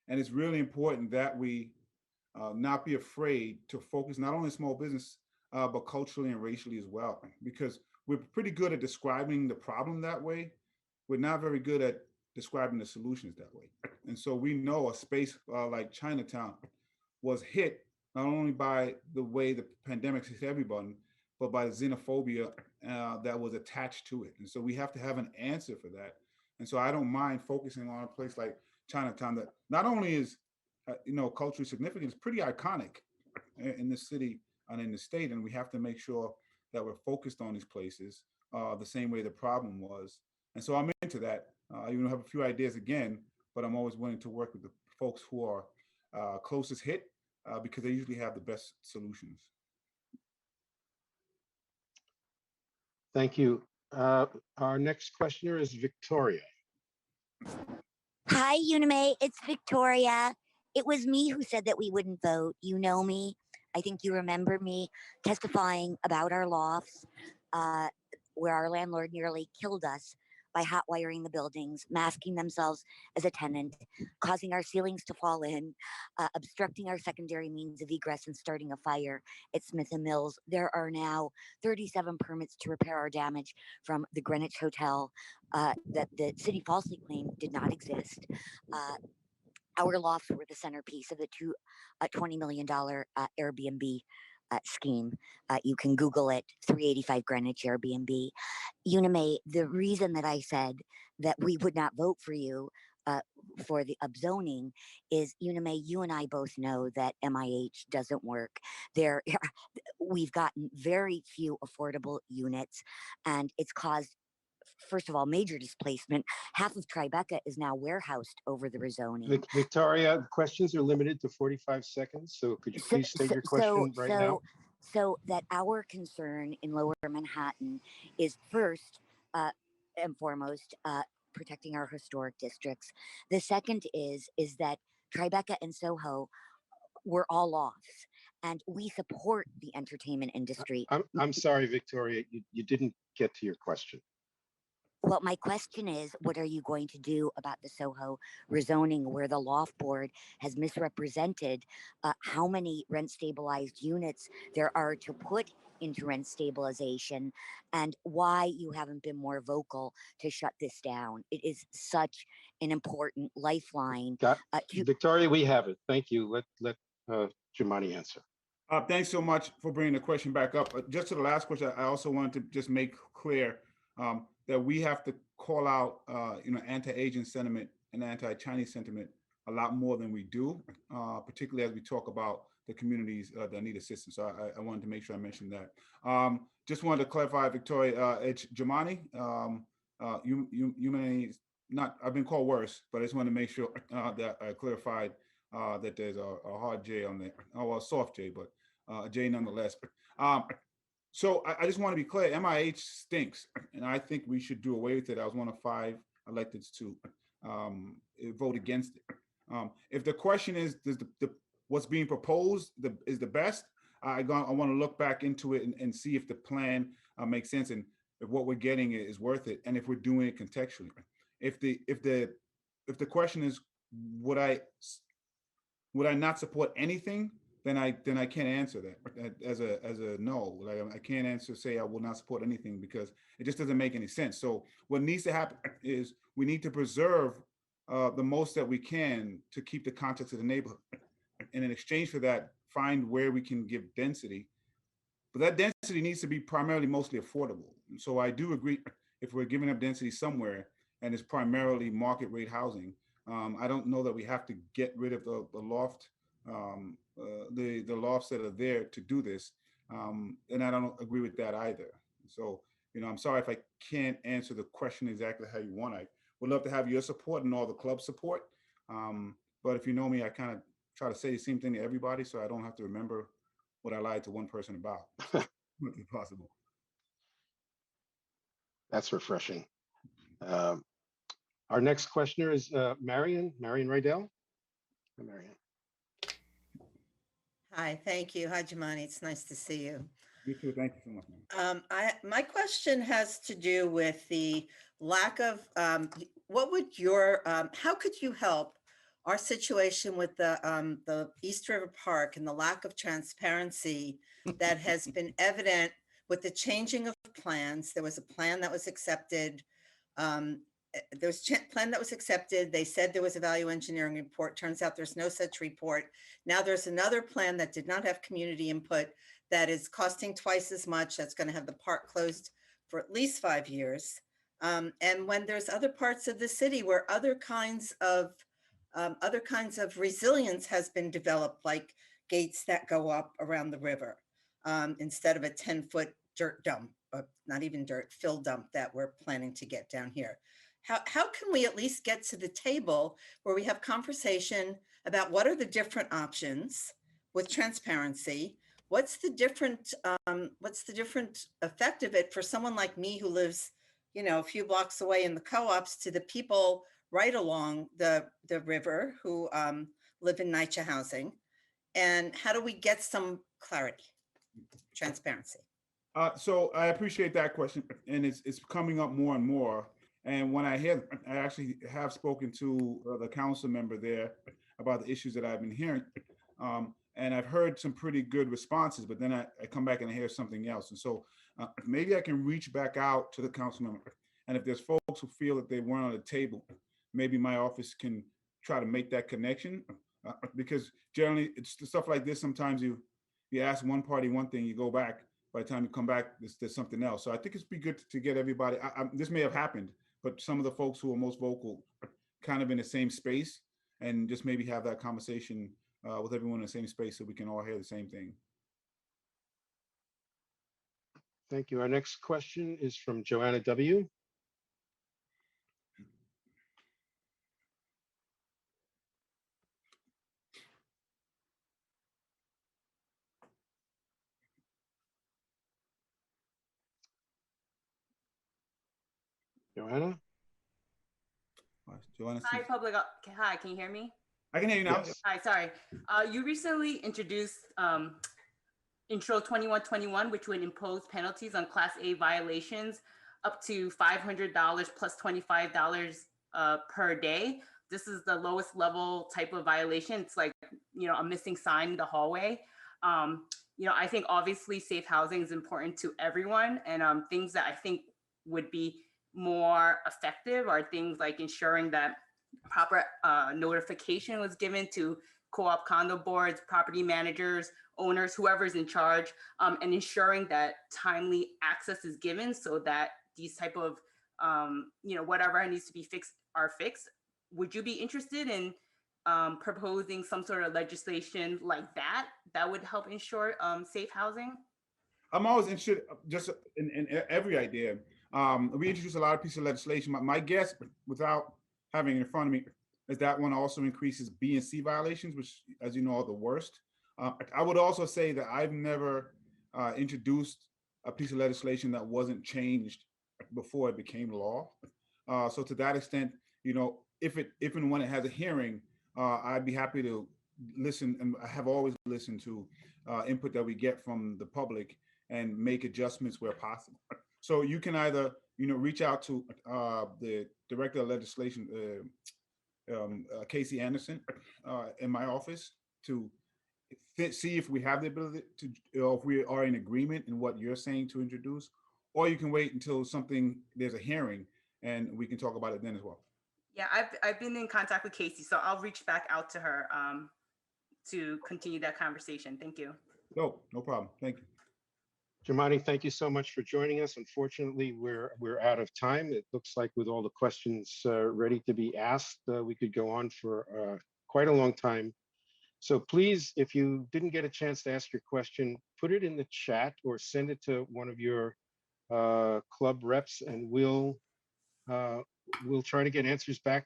And it's really important that we not be afraid to focus not only small business, but culturally and racially as well, because we're pretty good at describing the problem that way. We're not very good at describing the solutions that way. And so we know a space like Chinatown was hit not only by the way the pandemic hit everybody, but by the xenophobia that was attached to it. And so we have to have an answer for that. And so I don't mind focusing on a place like Chinatown that not only is, culturally significant, it's pretty iconic in the city and in the state. And we have to make sure that we're focused on these places the same way the problem was. And so I'm into that. I even have a few ideas again, but I'm always willing to work with the folks who are closest hit because they usually have the best solutions. Thank you. Our next questioner is Victoria. Hi, Unime. It's Victoria. It was me who said that we wouldn't vote. You know me. I think you remember me testifying about our lofts, where our landlord nearly killed us by hot wiring the buildings, masking themselves as a tenant, causing our ceilings to fall in, obstructing our secondary means of egress, and starting a fire at Smith and Mills. There are now 37 permits to repair our damage from the Greenwich Hotel that the city falsely claimed did not exist. Our lofts were the centerpiece of the $20 million Airbnb scheme. You can Google it, 385 Greenwich Airbnb. Unime, the reason that I said that we would not vote for you for the upzoning is, Unime, you and I both know that MIH doesn't work. We've gotten very few affordable units, and it's caused, first of all, major displacement. Half of Tribeca is now warehoused over the rezoning. Victoria, questions are limited to 45 seconds. So could you please state your question right now? So that our concern in Lower Manhattan is first and foremost protecting our historic districts. The second is that Tribeca and Soho were all lofts, and we support the entertainment industry. I'm sorry, Victoria, you didn't get to your question. Well, my question is, what are you going to do about the Soho rezoning where the loft board has misrepresented how many rent stabilized units there are to put into rent stabilization and why you haven't been more vocal to shut this down? It is such an important lifeline. Victoria, we have it. Thank you. Let Jumani answer. Thanks so much for bringing the question back up. Just to the last question, I also wanted to just make clear that we have to call out, anti-Asian sentiment and anti-Chinese sentiment a lot more than we do, particularly as we talk about the communities that need assistance. So I wanted to make sure I mentioned that. Just wanted to clarify, Victoria, it's Jumani. You may not, I've been called worse, but I just wanted to make sure that I clarified that there's a hard J on there, well, a soft J, but a J nonetheless. So I just want to be clear, MIH stinks, and I think we should do away with it. I was one of 5 electeds to vote against it. If the question is, does what's being proposed is the best, I want to look back into it and see if the plan makes sense and if what we're getting is worth it, and if we're doing it contextually. If the question is, would I not support anything? Then I can't answer that as a no. Like, I can't say I will not support anything because it just doesn't make any sense. So what needs to happen is we need to preserve the most that we can to keep the context of the neighborhood, and in exchange for that, find where we can give density. But that density needs to be primarily mostly affordable. And so I do agree, if we're giving up density somewhere and it's primarily market rate housing, I don't know that we have to get rid of the loft. The lofts that are there to do this, and I don't agree with that either. So, I'm sorry if I can't answer the question exactly how you want. I would love to have your support and all the club support. But if you know me, I kind of try to say the same thing to everybody, so I don't have to remember what I lied to one person about. If possible. That's refreshing. Our next questioner is Marion Rydell. Hi, Marion. Hi, thank you. Hi, Jumani. It's nice to see you. You too. Thank you so much. My question has to do with the lack of, how could you help our situation with the East River Park and the lack of transparency that has been evident with the changing of plans? There was a plan that was accepted. There was a plan that was accepted. They said there was a value engineering report. Turns out there's no such report. Now there's another plan that did not have community input that is costing twice as much. That's going to have the park closed for at least 5 years. And when there's other parts of the city where other kinds of resilience has been developed, like gates that go up around the river instead of a 10-foot dirt dump, not even dirt, fill dump that we're planning to get down here. How can we at least get to the table where we have conversation about what are the different options with transparency? What's the different effect of it for someone like me who lives, a few blocks away in the co-ops to the people right along the river who live in NYCHA housing? And how do we get some clarity, transparency? So I appreciate that question, and it's coming up more and more. And when I actually have spoken to the council member there about the issues that I've been hearing, and I've heard some pretty good responses, but then I come back and I hear something else. And so maybe I can reach back out to the council member, and if there's folks who feel that they weren't on the table, maybe my office can try to make that connection, because generally it's stuff like this. Sometimes you ask one party one thing, you go back, by the time you come back, there's something else. So I think it'd be good to get everybody, this may have happened, but some of the folks who are most vocal are kind of in the same space, and just maybe have that conversation with everyone in the same space so we can all hear the same thing. Thank you. Our next question is from Joanna W. Joanna? Hi, public. Hi, can you hear me? I can hear you now. Yes. Hi, sorry. You recently introduced Intro 2121, which would impose penalties on Class A violations up to $500 plus $25 per day. This is the lowest level type of violation. It's like, a missing sign in the hallway. I think obviously safe housing is important to everyone, and things that I think would be more effective are things like ensuring that proper notification was given to co-op condo boards, property managers, owners, whoever's in charge, and ensuring that timely access is given so that these type of, whatever needs to be fixed are fixed. Would you be interested in proposing some sort of legislation like that would help ensure safe housing? I'm always interested just in every idea. We introduced a lot of pieces of legislation. My guess, without having it in front of me, is that one also increases B and C violations, which, as you know, are the worst. I would also say that I've never introduced a piece of legislation that wasn't changed before it became law. So to that extent, if and when it has a hearing, I'd be happy to listen, and I have always listened to input that we get from the public and make adjustments where possible. So you can either, reach out to the Director of Legislation, Casey Anderson, in my office to see if we have the ability to, if we are in agreement in what you're saying to introduce, or you can wait until there's a hearing and we can talk about it then as well. Yeah, I've been in contact with Casey, so I'll reach back out to her to continue that conversation. Thank you. No problem. Thank you. Jumani, thank you so much for joining us. Unfortunately, we're out of time. It looks like with all the questions ready to be asked, we could go on for quite a long time. So please, if you didn't get a chance to ask your question, put it in the chat or send it to one of your club reps, and we'll try to get answers back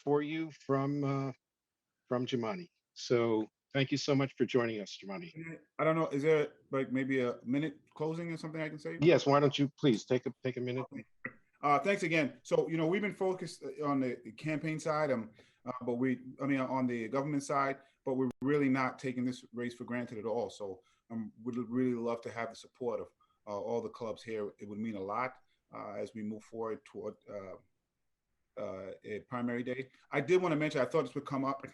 for you from Jumani. So thank you so much for joining us, Jumani. I don't know, is there like maybe a minute closing or something I can say? Yes, why don't you please take a minute? Thanks again. So, we've been focused on the campaign side, but on the government side, but we're really not taking this race for granted at all. So would really love to have the support of all the clubs here. It would mean a lot as we move forward toward a primary day. I did want to mention, I thought this would come up,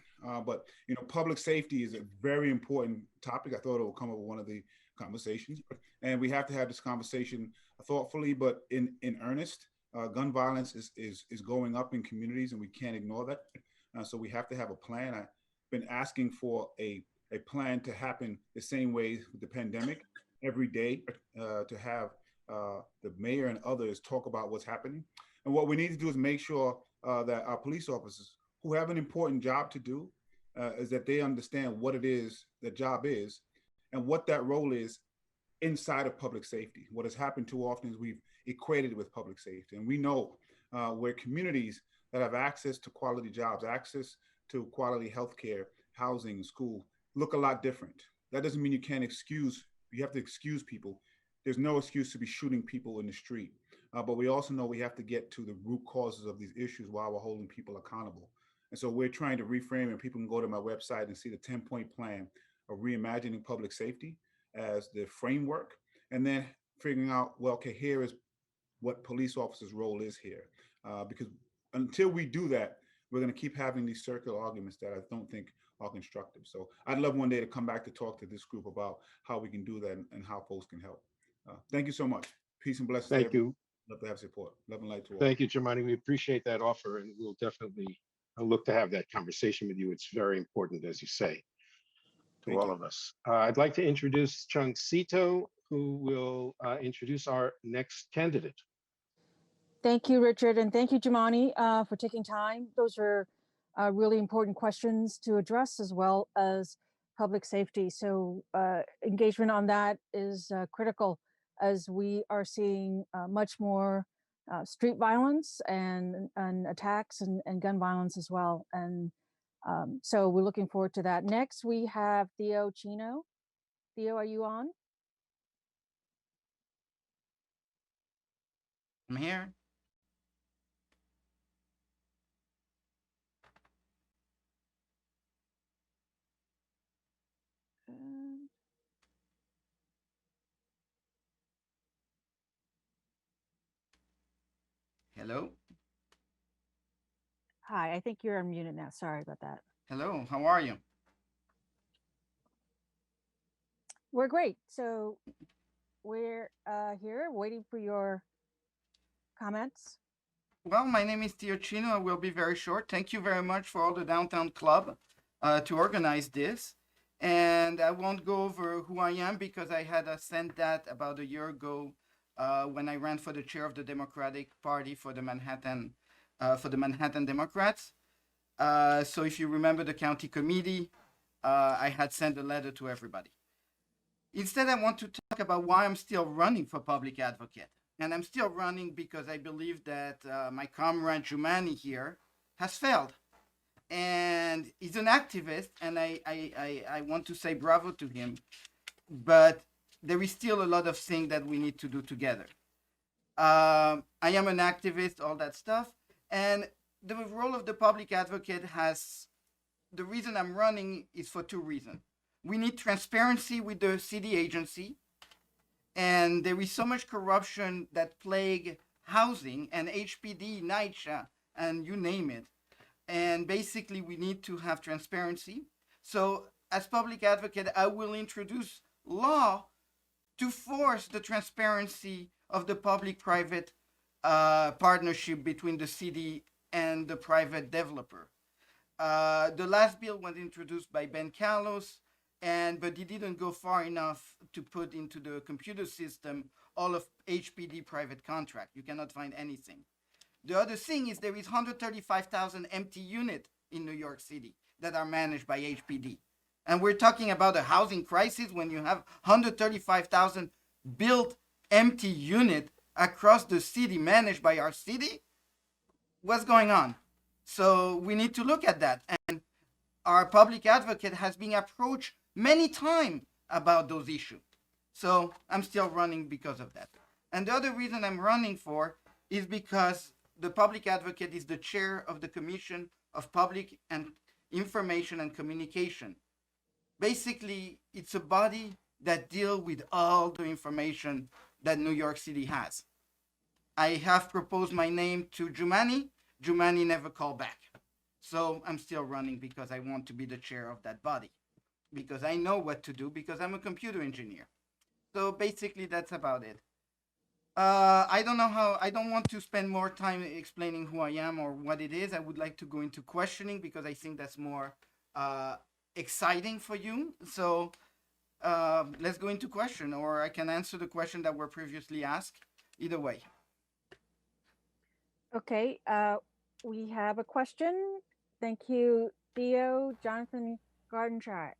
but public safety is a very important topic. I thought it would come up with one of the conversations, and we have to have this conversation thoughtfully, but in earnest. Gun violence is going up in communities, and we can't ignore that. So we have to have a plan. I've been asking for a plan to happen the same way with the pandemic every day, to have the mayor and others talk about what's happening. And what we need to do is make sure that our police officers, who have an important job to do, is that they understand what it is, the job is, and what that role is inside of public safety. What has happened too often is we've equated it with public safety. And we know where communities that have access to quality jobs, access to quality healthcare, housing, school, look a lot different. That doesn't mean you have to excuse people. There's no excuse to be shooting people in the street. But we also know we have to get to the root causes of these issues while we're holding people accountable. And so we're trying to reframe, and people can go to my website and see the 10-point plan of reimagining public safety as the framework, and then figuring out, well, okay, here is what police officers' role is here. Because until we do that, we're going to keep having these circular arguments that I don't think are constructive. So I'd love one day to come back to talk to this group about how we can do that and how folks can help. Thank you so much. Peace and blessings. Thank you. Love to have support. Love and light to all. Thank you, Jumani. We appreciate that offer, and we'll definitely look to have that conversation with you. It's very important, as you say, to all of us. I'd like to introduce Chung Sito, who will introduce our next candidate. Thank you, Richard, and thank you, Jumani, for taking time. Those are really important questions to address, as well as public safety. So engagement on that is critical, as we are seeing much more street violence and attacks and gun violence as well. And so we're looking forward to that. Next, we have Theo Chino. Theo, are you on? I'm here. Hello? Hi, I think you're unmuted now. Sorry about that. Hello, how are you? We're great. So we're here waiting for your comments. Well, my name is Tiochino. I will be very short. Thank you very much for all the Downtown Club to organize this. And I won't go over who I am because I had sent that about a year ago when I ran for the chair of the Democratic Party for the Manhattan Democrats. So if you remember the county committee, I had sent a letter to everybody. Instead, I want to talk about why I'm still running for public advocate. And I'm still running because I believe that my comrade Jumani here has failed. And he's an activist, and I want to say bravo to him. But there is still a lot of things that we need to do together. I am an activist, all that stuff. And the role of the public advocate the reason I'm running is for two reasons. We need transparency with the city agency. And there is so much corruption that plague housing and HPD, NYCHA, and you name it. And basically, we need to have transparency. So as public advocate, I will introduce law to force the transparency of the public-private partnership between the city and the private developer. The last bill was introduced by Ben Kallos, but he didn't go far enough to put into the computer system all of HPD private contract. You cannot find anything. The other thing is there is 135,000 empty units in New York City that are managed by HPD. And we're talking about a housing crisis when you have 135,000 built empty units across the city managed by our city. What's going on? So we need to look at that. And our public advocate has been approached many times about those issues. So I'm still running because of that. And the other reason I'm running for is because the public advocate is the chair of the Commission of Public and Information and Communication. Basically, it's a body that deals with all the information that New York City has. I have proposed my name to Jumani. Jumani never called back. So I'm still running because I want to be the chair of that body, because I know what to do, because I'm a computer engineer. So basically, that's about it. I don't want to spend more time explaining who I am or what it is. I would like to go into questioning because I think that's more exciting for you. So let's go into question, or I can answer the question that were previously asked. Either way. Okay, we have a question. Thank you, Theo, Jonathan Gardenchart.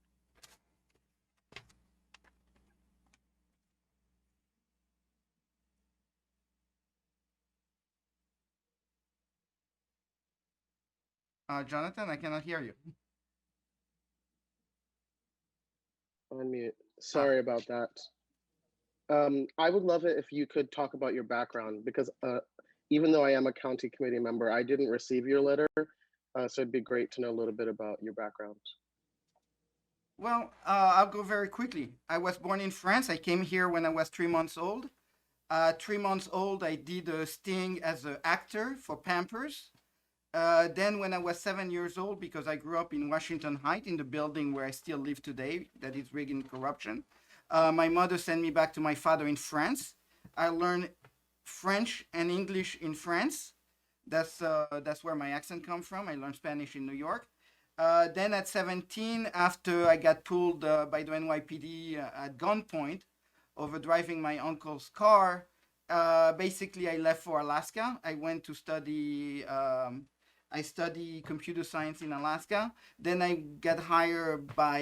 Jonathan, I cannot hear you. Unmute. Sorry about that. I would love it if you could talk about your background, because even though I am a county committee member, I didn't receive your letter. So it'd be great to know a little bit about your background. Well, I'll go very quickly. I was born in France. I came here when I was 3 months old. 3 months old, I did a sting as an actor for Pampers. Then when I was 7 years old, because I grew up in Washington Heights in the building where I still live today, that is rigging corruption, my mother sent me back to my father in France. I learned French and English in France. That's where my accent comes from. I learned Spanish in New York. Then at 17, after I got pulled by the NYPD at gunpoint over driving my uncle's car, basically I left for Alaska. I went to study I study computer science in Alaska. Then I got hired by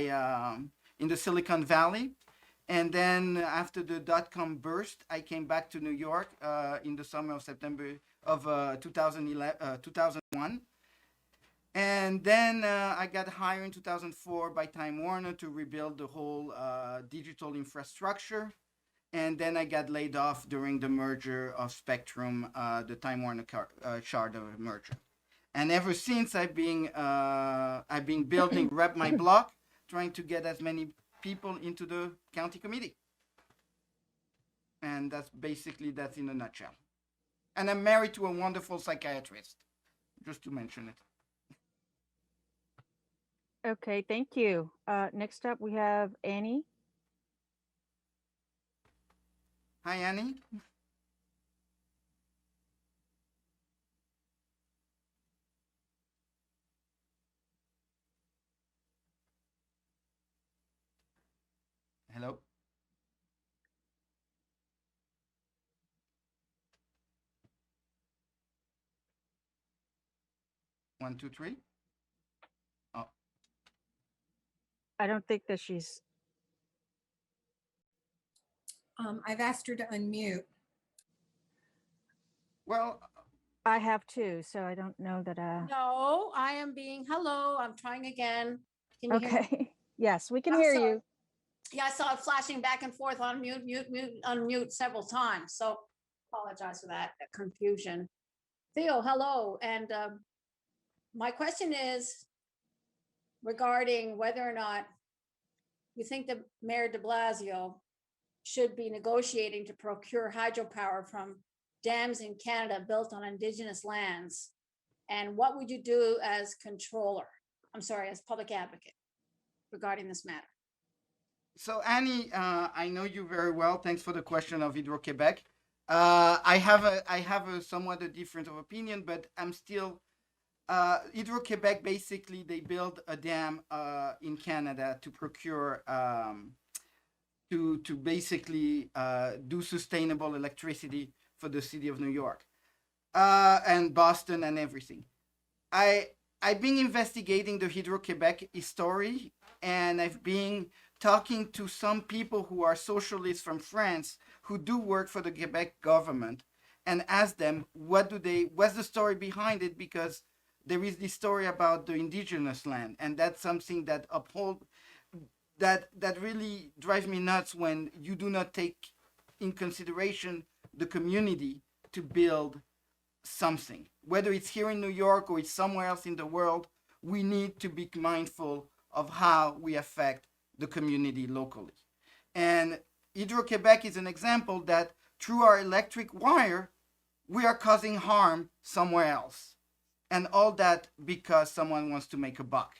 in the Silicon Valley. And then after the dot-com burst, I came back to New York in the summer of September of 2001. And then I got hired in 2004 by Time Warner to rebuild the whole digital infrastructure. And then I got laid off during the merger of Spectrum, the Time Warner Charter merger. And ever since, I've been building Rep My Block, trying to get as many people into the county committee. And that's basically, that's in a nutshell. And I'm married to a wonderful psychiatrist, just to mention it. Okay, thank you. Next up, we have Annie. Hi, Annie. Hello. One, two, three. Oh, I don't think that she's, I've asked her to unmute. well, I have too, so I don't know that, No, I am being, hello, I'm trying again. Can you hear me? okay. Yes, we can I'm hear sorry. you. Yeah, I saw it flashing back and forth on mute, mute, mute, unmute several times. So apologize for that confusion. Theo, hello. And my question is regarding whether or not you think that Mayor de Blasio should be negotiating to procure hydropower from dams in Canada built on Indigenous lands. And what would you do as controller? I'm sorry, as public advocate regarding this matter? so Annie, I know you very well. Thanks for the question of Hydro-Québec. I have a somewhat a different of opinion, but I'm still Hydro-Québec. Basically, they build a dam in Canada to procure to basically do sustainable electricity for the city of New York and Boston and everything. I've been investigating the Hydro-Québec history, and I've been talking to some people who are socialists from France who do work for the Quebec government, and ask them what's the story behind it, because there is this story about the indigenous land, and that's something that that really drives me nuts when you do not take in consideration the community to build something. Whether it's here in New York or it's somewhere else in the world, we need to be mindful of how we affect the community locally. And Hydro-Québec is an example that through our electric wire, we are causing harm somewhere else. And all that because someone wants to make a buck.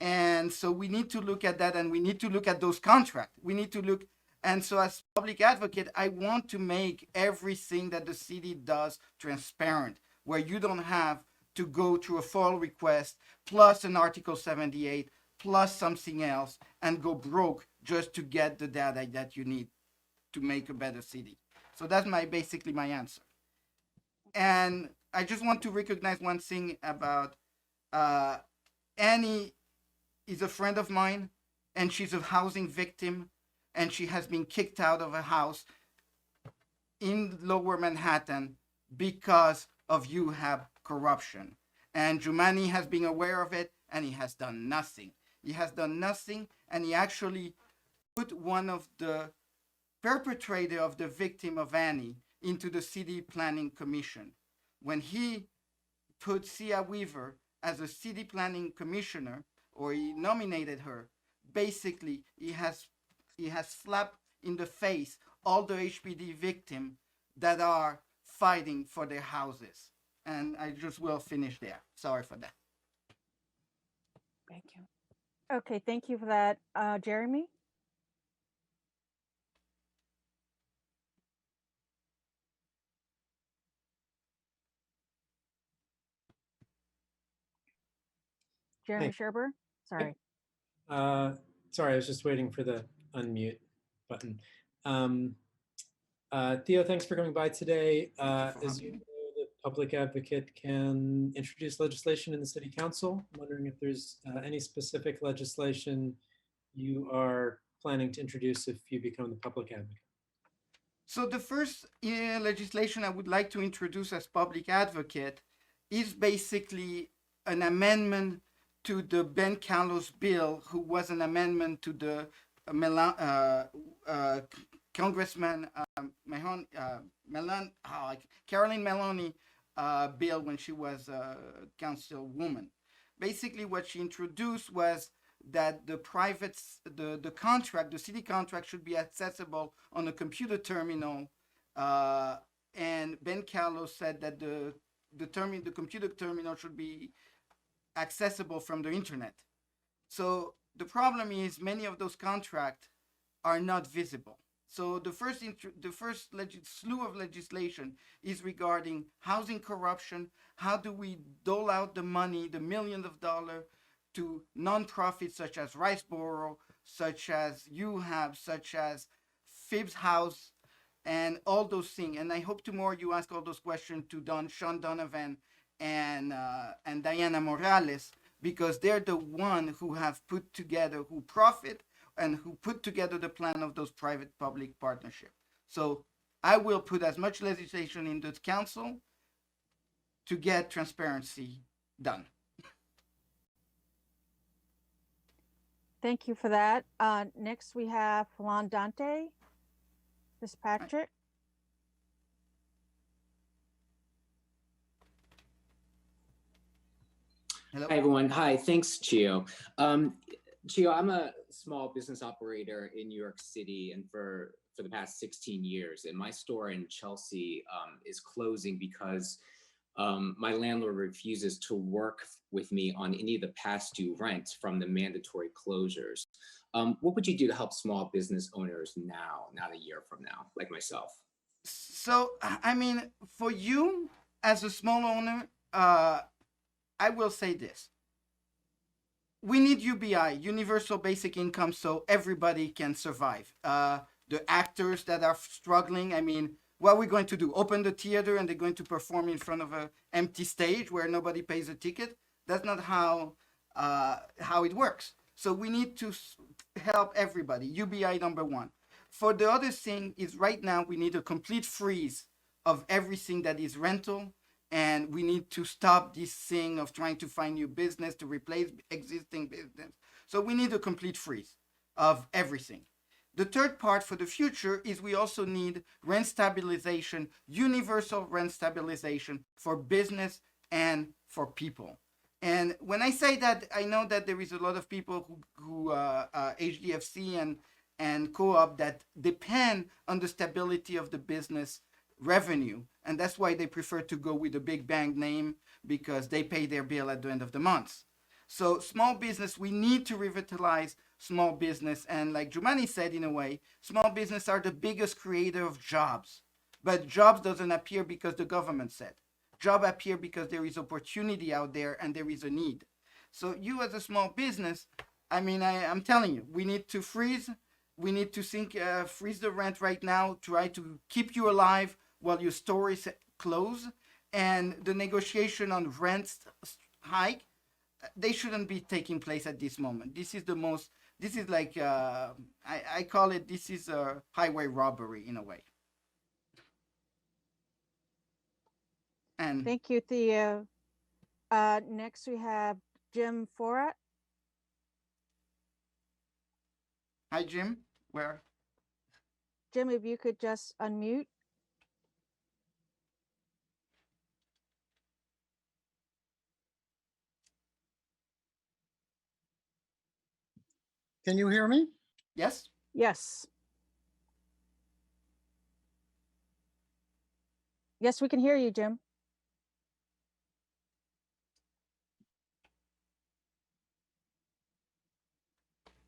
And so we need to look at that, and we need to look at those contracts. We need to look, and so as public advocate, I want to make everything that the city does transparent, where you don't have to go through a FOIL request, plus an Article 78, plus something else, and go broke just to get the data that you need to make a better city. So that's basically my answer. And I just want to recognize one thing about Annie is a friend of mine, and she's a housing victim, and she has been kicked out of a house in Lower Manhattan because of UHAB corruption. And Jumani has been aware of it, and he has done nothing. He has done nothing, and he actually put one of the perpetrator of the victim of Annie into the City Planning Commission. When he put Sia Weaver as a city planning commissioner, or he nominated her, basically he has slapped in the face all the HPD victims that are fighting for their houses. And I just will finish there. Sorry for that. Thank you. Okay, thank you for that. Jeremy? Jeremy Sherber? Sorry. Sorry, I was just waiting for the unmute button. Theo, thanks for coming by today. As you know, the public advocate can introduce legislation in the city council. I'm wondering if there's any specific legislation you are planning to introduce if you become the public advocate. So the first legislation I would like to introduce as public advocate is basically an amendment to the Ben Kallos bill, who was an amendment to the Congressman Caroline Maloney bill when she was councilwoman. Basically, what she introduced was that the city contract should be accessible on a computer terminal and Ben Carlos said that the computer terminal should be accessible from the internet. So the problem is many of those contracts are not visible. So the first slew of legislation is regarding housing corruption. How do we dole out the money, the millions of dollars, to nonprofits such as Riceboro, such as UHAB, such as Phibbs House, and all those things. And I hope tomorrow you ask all those questions to Sean Donovan and Diana Morales, because they're the one who have put together, who profit and who put together the plan of those private-public partnerships. So I will put as much legislation in the council to get transparency done. Thank you for that. Next, we have Falon Dante Fitzpatrick. Hello. Hi, everyone. Hi, thanks, Chio. Chio, I'm a small business operator in New York City and for the past 16 years. And my store in Chelsea is closing because my landlord refuses to work with me on any of the past due rent from the mandatory closures. What would you do to help small business owners now, not a year from now, like myself? So, I mean, for you as a small owner, I will say this. We need UBI, Universal Basic Income, so everybody can survive. The actors that are struggling, I mean, what are we going to do? Open the theater and they're going to perform in front of an empty stage where nobody pays a ticket? That's not how it works. So we need to help everybody, UBI number one. For the other thing is right now we need a complete freeze of everything that is rental, and we need to stop this thing of trying to find new business to replace existing business. So we need a complete freeze of everything. The third part for the future is we also need rent stabilization, universal rent stabilization for business and for people. And when I say that, I know that there is a lot of people who HDFC and Co-op that depend on the stability of the business revenue. And that's why they prefer to go with a big bank name, because they pay their bill at the end of the month. So small business, we need to revitalize small business. And like Jumani said, in a way, small business are the biggest creator of jobs. But jobs doesn't appear because the government said. Job appear because there is opportunity out there and there is a need. So you as a small business, I mean, I'm telling you, we need to freeze. We need to freeze the rent right now, try to keep you alive while your store is closed. And the negotiation on rent hike, they shouldn't be taking place at this moment. This is like, I call it, this is a highway robbery in a way. And thank you, Theo. Next, we have Jim Forat. Hi, Jim. Where? Jim, if you could just unmute. Can you hear me? Yes. Yes. Yes, we can hear you, Jim.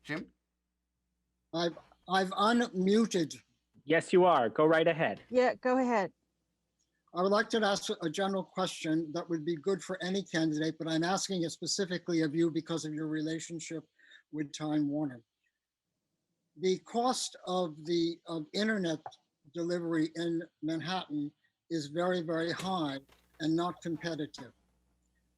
Jim? I've unmuted. Yes, you are. Go right ahead. Yeah, go ahead. I would like to ask a general question that would be good for any candidate, but I'm asking it specifically of you because of your relationship with Time Warner. The cost of internet delivery in Manhattan is very, very high and not competitive.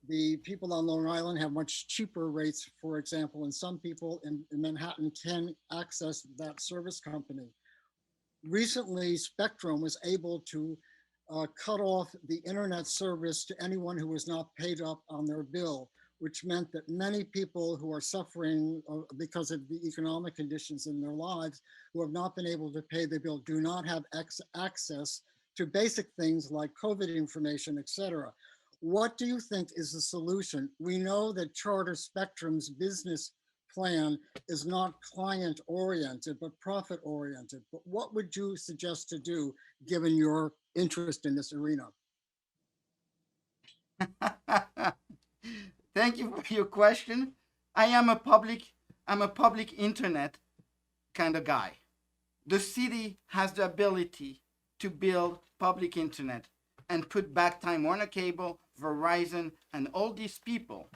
The people on Long Island have much cheaper rates, for example, and some people in Manhattan can access that service company. Recently, Spectrum was able to cut off the internet service to anyone who was not paid up on their bill, which meant that many people who are suffering because of the economic conditions in their lives, who have not been able to pay their bill, do not have access to basic things like COVID information, et cetera. What do you think is the solution? We know that Charter Spectrum's business plan is not client-oriented, but profit-oriented. But what would you suggest to do, given your interest in this arena. Thank you for your question. I'm a public internet kind of guy. The city has the ability to build public internet and put back Time Warner Cable, Verizon, and all these people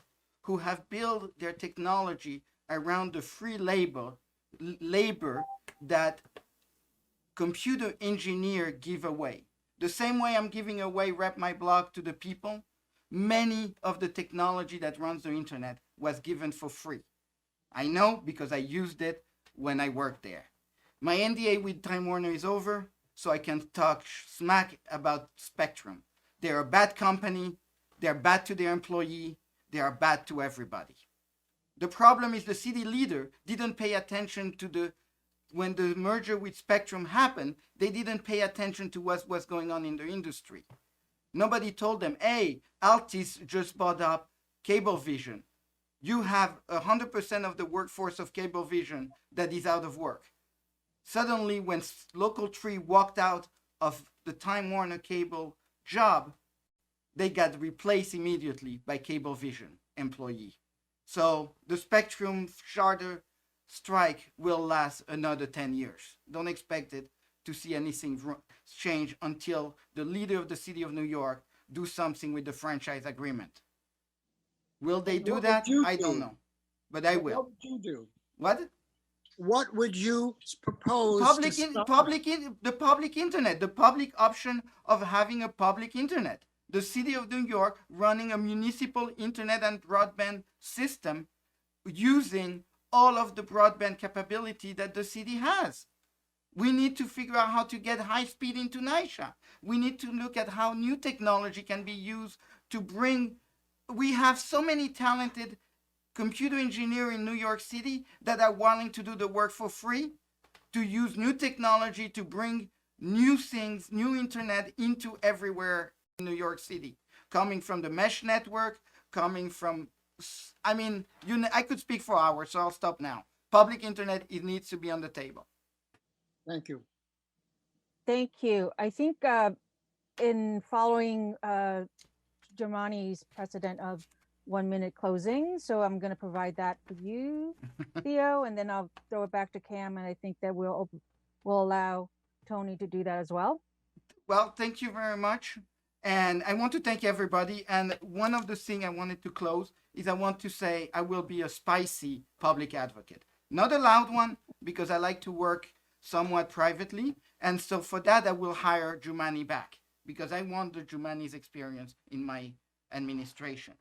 who have built their technology around the free labor that computer engineer give away. The same way I'm giving away Rep My Blog to the people, many of the technology that runs the internet was given for free. I know because I used it when I worked there. My NDA with Time Warner is over, so I can talk smack about Spectrum. They're a bad company, they're bad to their employee, they are bad to everybody. The problem is the city leader didn't pay attention to when the merger with Spectrum happened, they didn't pay attention to what was going on in the industry. Nobody told them, hey, Altis just bought up Cablevision. You have 100% of the workforce of Cablevision that is out of work. Suddenly, when Local 3 walked out of the Time Warner Cable job, they got replaced immediately by Cablevision employee. So the Spectrum charter strike will last another 10 years. Don't expect it to see anything change until the leader of the city of New York do something with the franchise agreement. Will they do that? I don't know, but I will. What would you do? What? What would you propose? The public internet, the public option of having a public internet. The city of New York running a municipal internet and broadband system using all of the broadband capability that the city has. We need to figure out how to get high speed into NYCHA. We need to look at how new technology can be used to bring. We have so many talented computer engineers in New York City that are willing to do the work for free, to use new technology to bring new things, new internet into everywhere in New York City, coming from the mesh network, coming from, I mean, I could speak for hours, so I'll stop now. Public internet, it needs to be on the table. Thank you. Thank you. I think in following Germani's precedent of 1 minute closing, so I'm going to provide that for you, Theo, and then I'll throw it back to Cam, and I think that we'll allow Tony to do that as well. Well, thank you very much. And I want to thank everybody. And one of the things I wanted to close is I want to say I will be a spicy public advocate. Not a loud one, because I like to work somewhat privately. And so for that, I will hire Jumani back, because I want the Jumani's experience in my administration.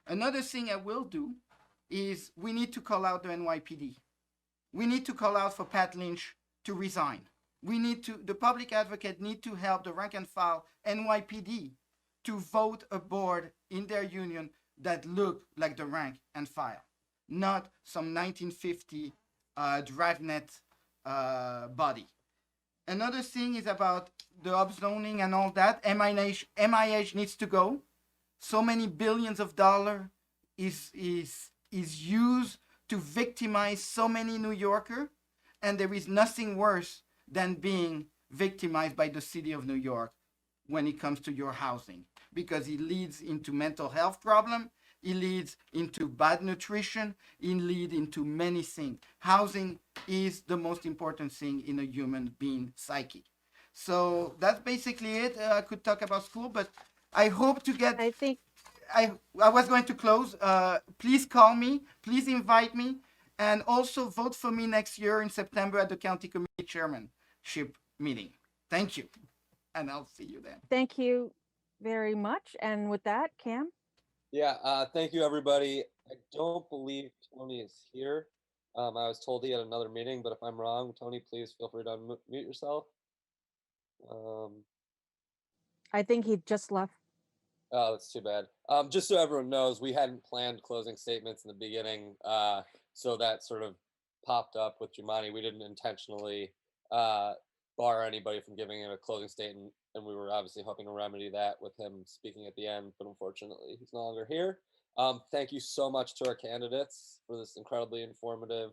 Another thing I will do is we need to call out the NYPD. We need to call out for Pat Lynch to resign. The public advocate need to help the rank and file NYPD to vote a board in their union that look like the rank and file, not some 1950 dragnet body. Another thing is about the upzoning and all that. MIH needs to go. So many billions of dollars is used to victimize so many New Yorkers, and there is nothing worse than being victimized by the city of New York when it comes to your housing, because it leads into mental health problem, it leads into bad nutrition, it leads into many things. Housing is the most important thing in a human being psyche. So that's basically it. I could talk about school, but I hope to get. I was going to close. Please call me. Please invite me, and also vote for me next year in September at the county committee chairmanship meeting. Thank you, and I'll see you then. Thank you very much. And with that, Cam. Yeah. Thank you, everybody. I don't believe Tony is here. I was told he had another meeting, but if I'm wrong, Tony, please feel free to unmute yourself. I think he just left. Oh, that's too bad. Just so everyone knows, we hadn't planned closing statements in the beginning, so that sort of popped up with Jumani. We didn't intentionally bar anybody from giving a closing statement, and we were obviously hoping to remedy that with him speaking at the end, but unfortunately, he's no longer here. Thank you so much to our candidates for this incredibly informative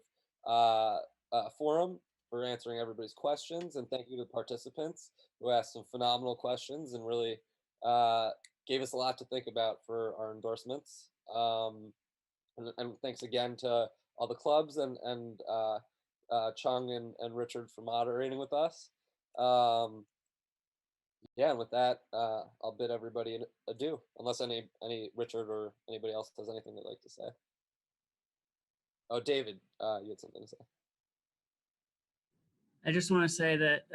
forum for answering everybody's questions, and thank you to the participants who asked some phenomenal questions and really gave us a lot to think about for our endorsements. And thanks again to all the clubs and Chung and Richard for moderating with us. Yeah, and with that, I'll bid everybody adieu, unless any Richard or anybody else has anything they'd like to say. Oh, David, you had something to say. I just want to say that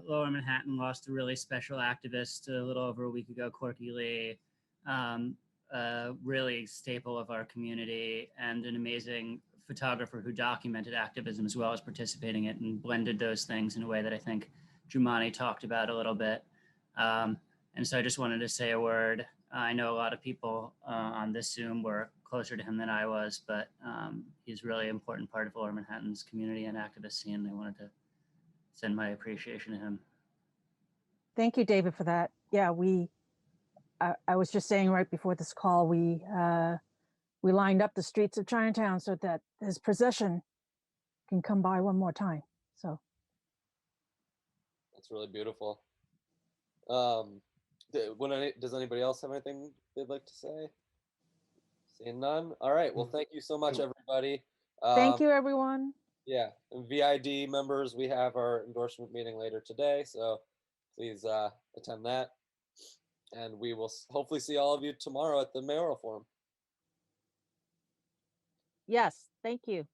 Lower Manhattan lost a really special activist a little over a week ago, Corky Lee, a really staple of our community and an amazing photographer who documented activism as well as participating in it and blended those things in a way that I think Jumani talked about a little bit. And so I just wanted to say a word. I know a lot of people on this Zoom were closer to him than I was, but he's really an important part of Lower Manhattan's community and activist scene. And I wanted to send my appreciation to him. Thank you, David, for that. Yeah, I was just saying right before this call, we lined up the streets of Chinatown so that his procession can come by one more time. So that's really beautiful. Does anybody else have anything they'd like to say? Seeing none. All right. Well, thank you so much, everybody. Thank you, everyone. Yeah, and VID members, we have our endorsement meeting later today, so please attend that. And we will hopefully see all of you tomorrow at the mayoral forum. Yes, thank you.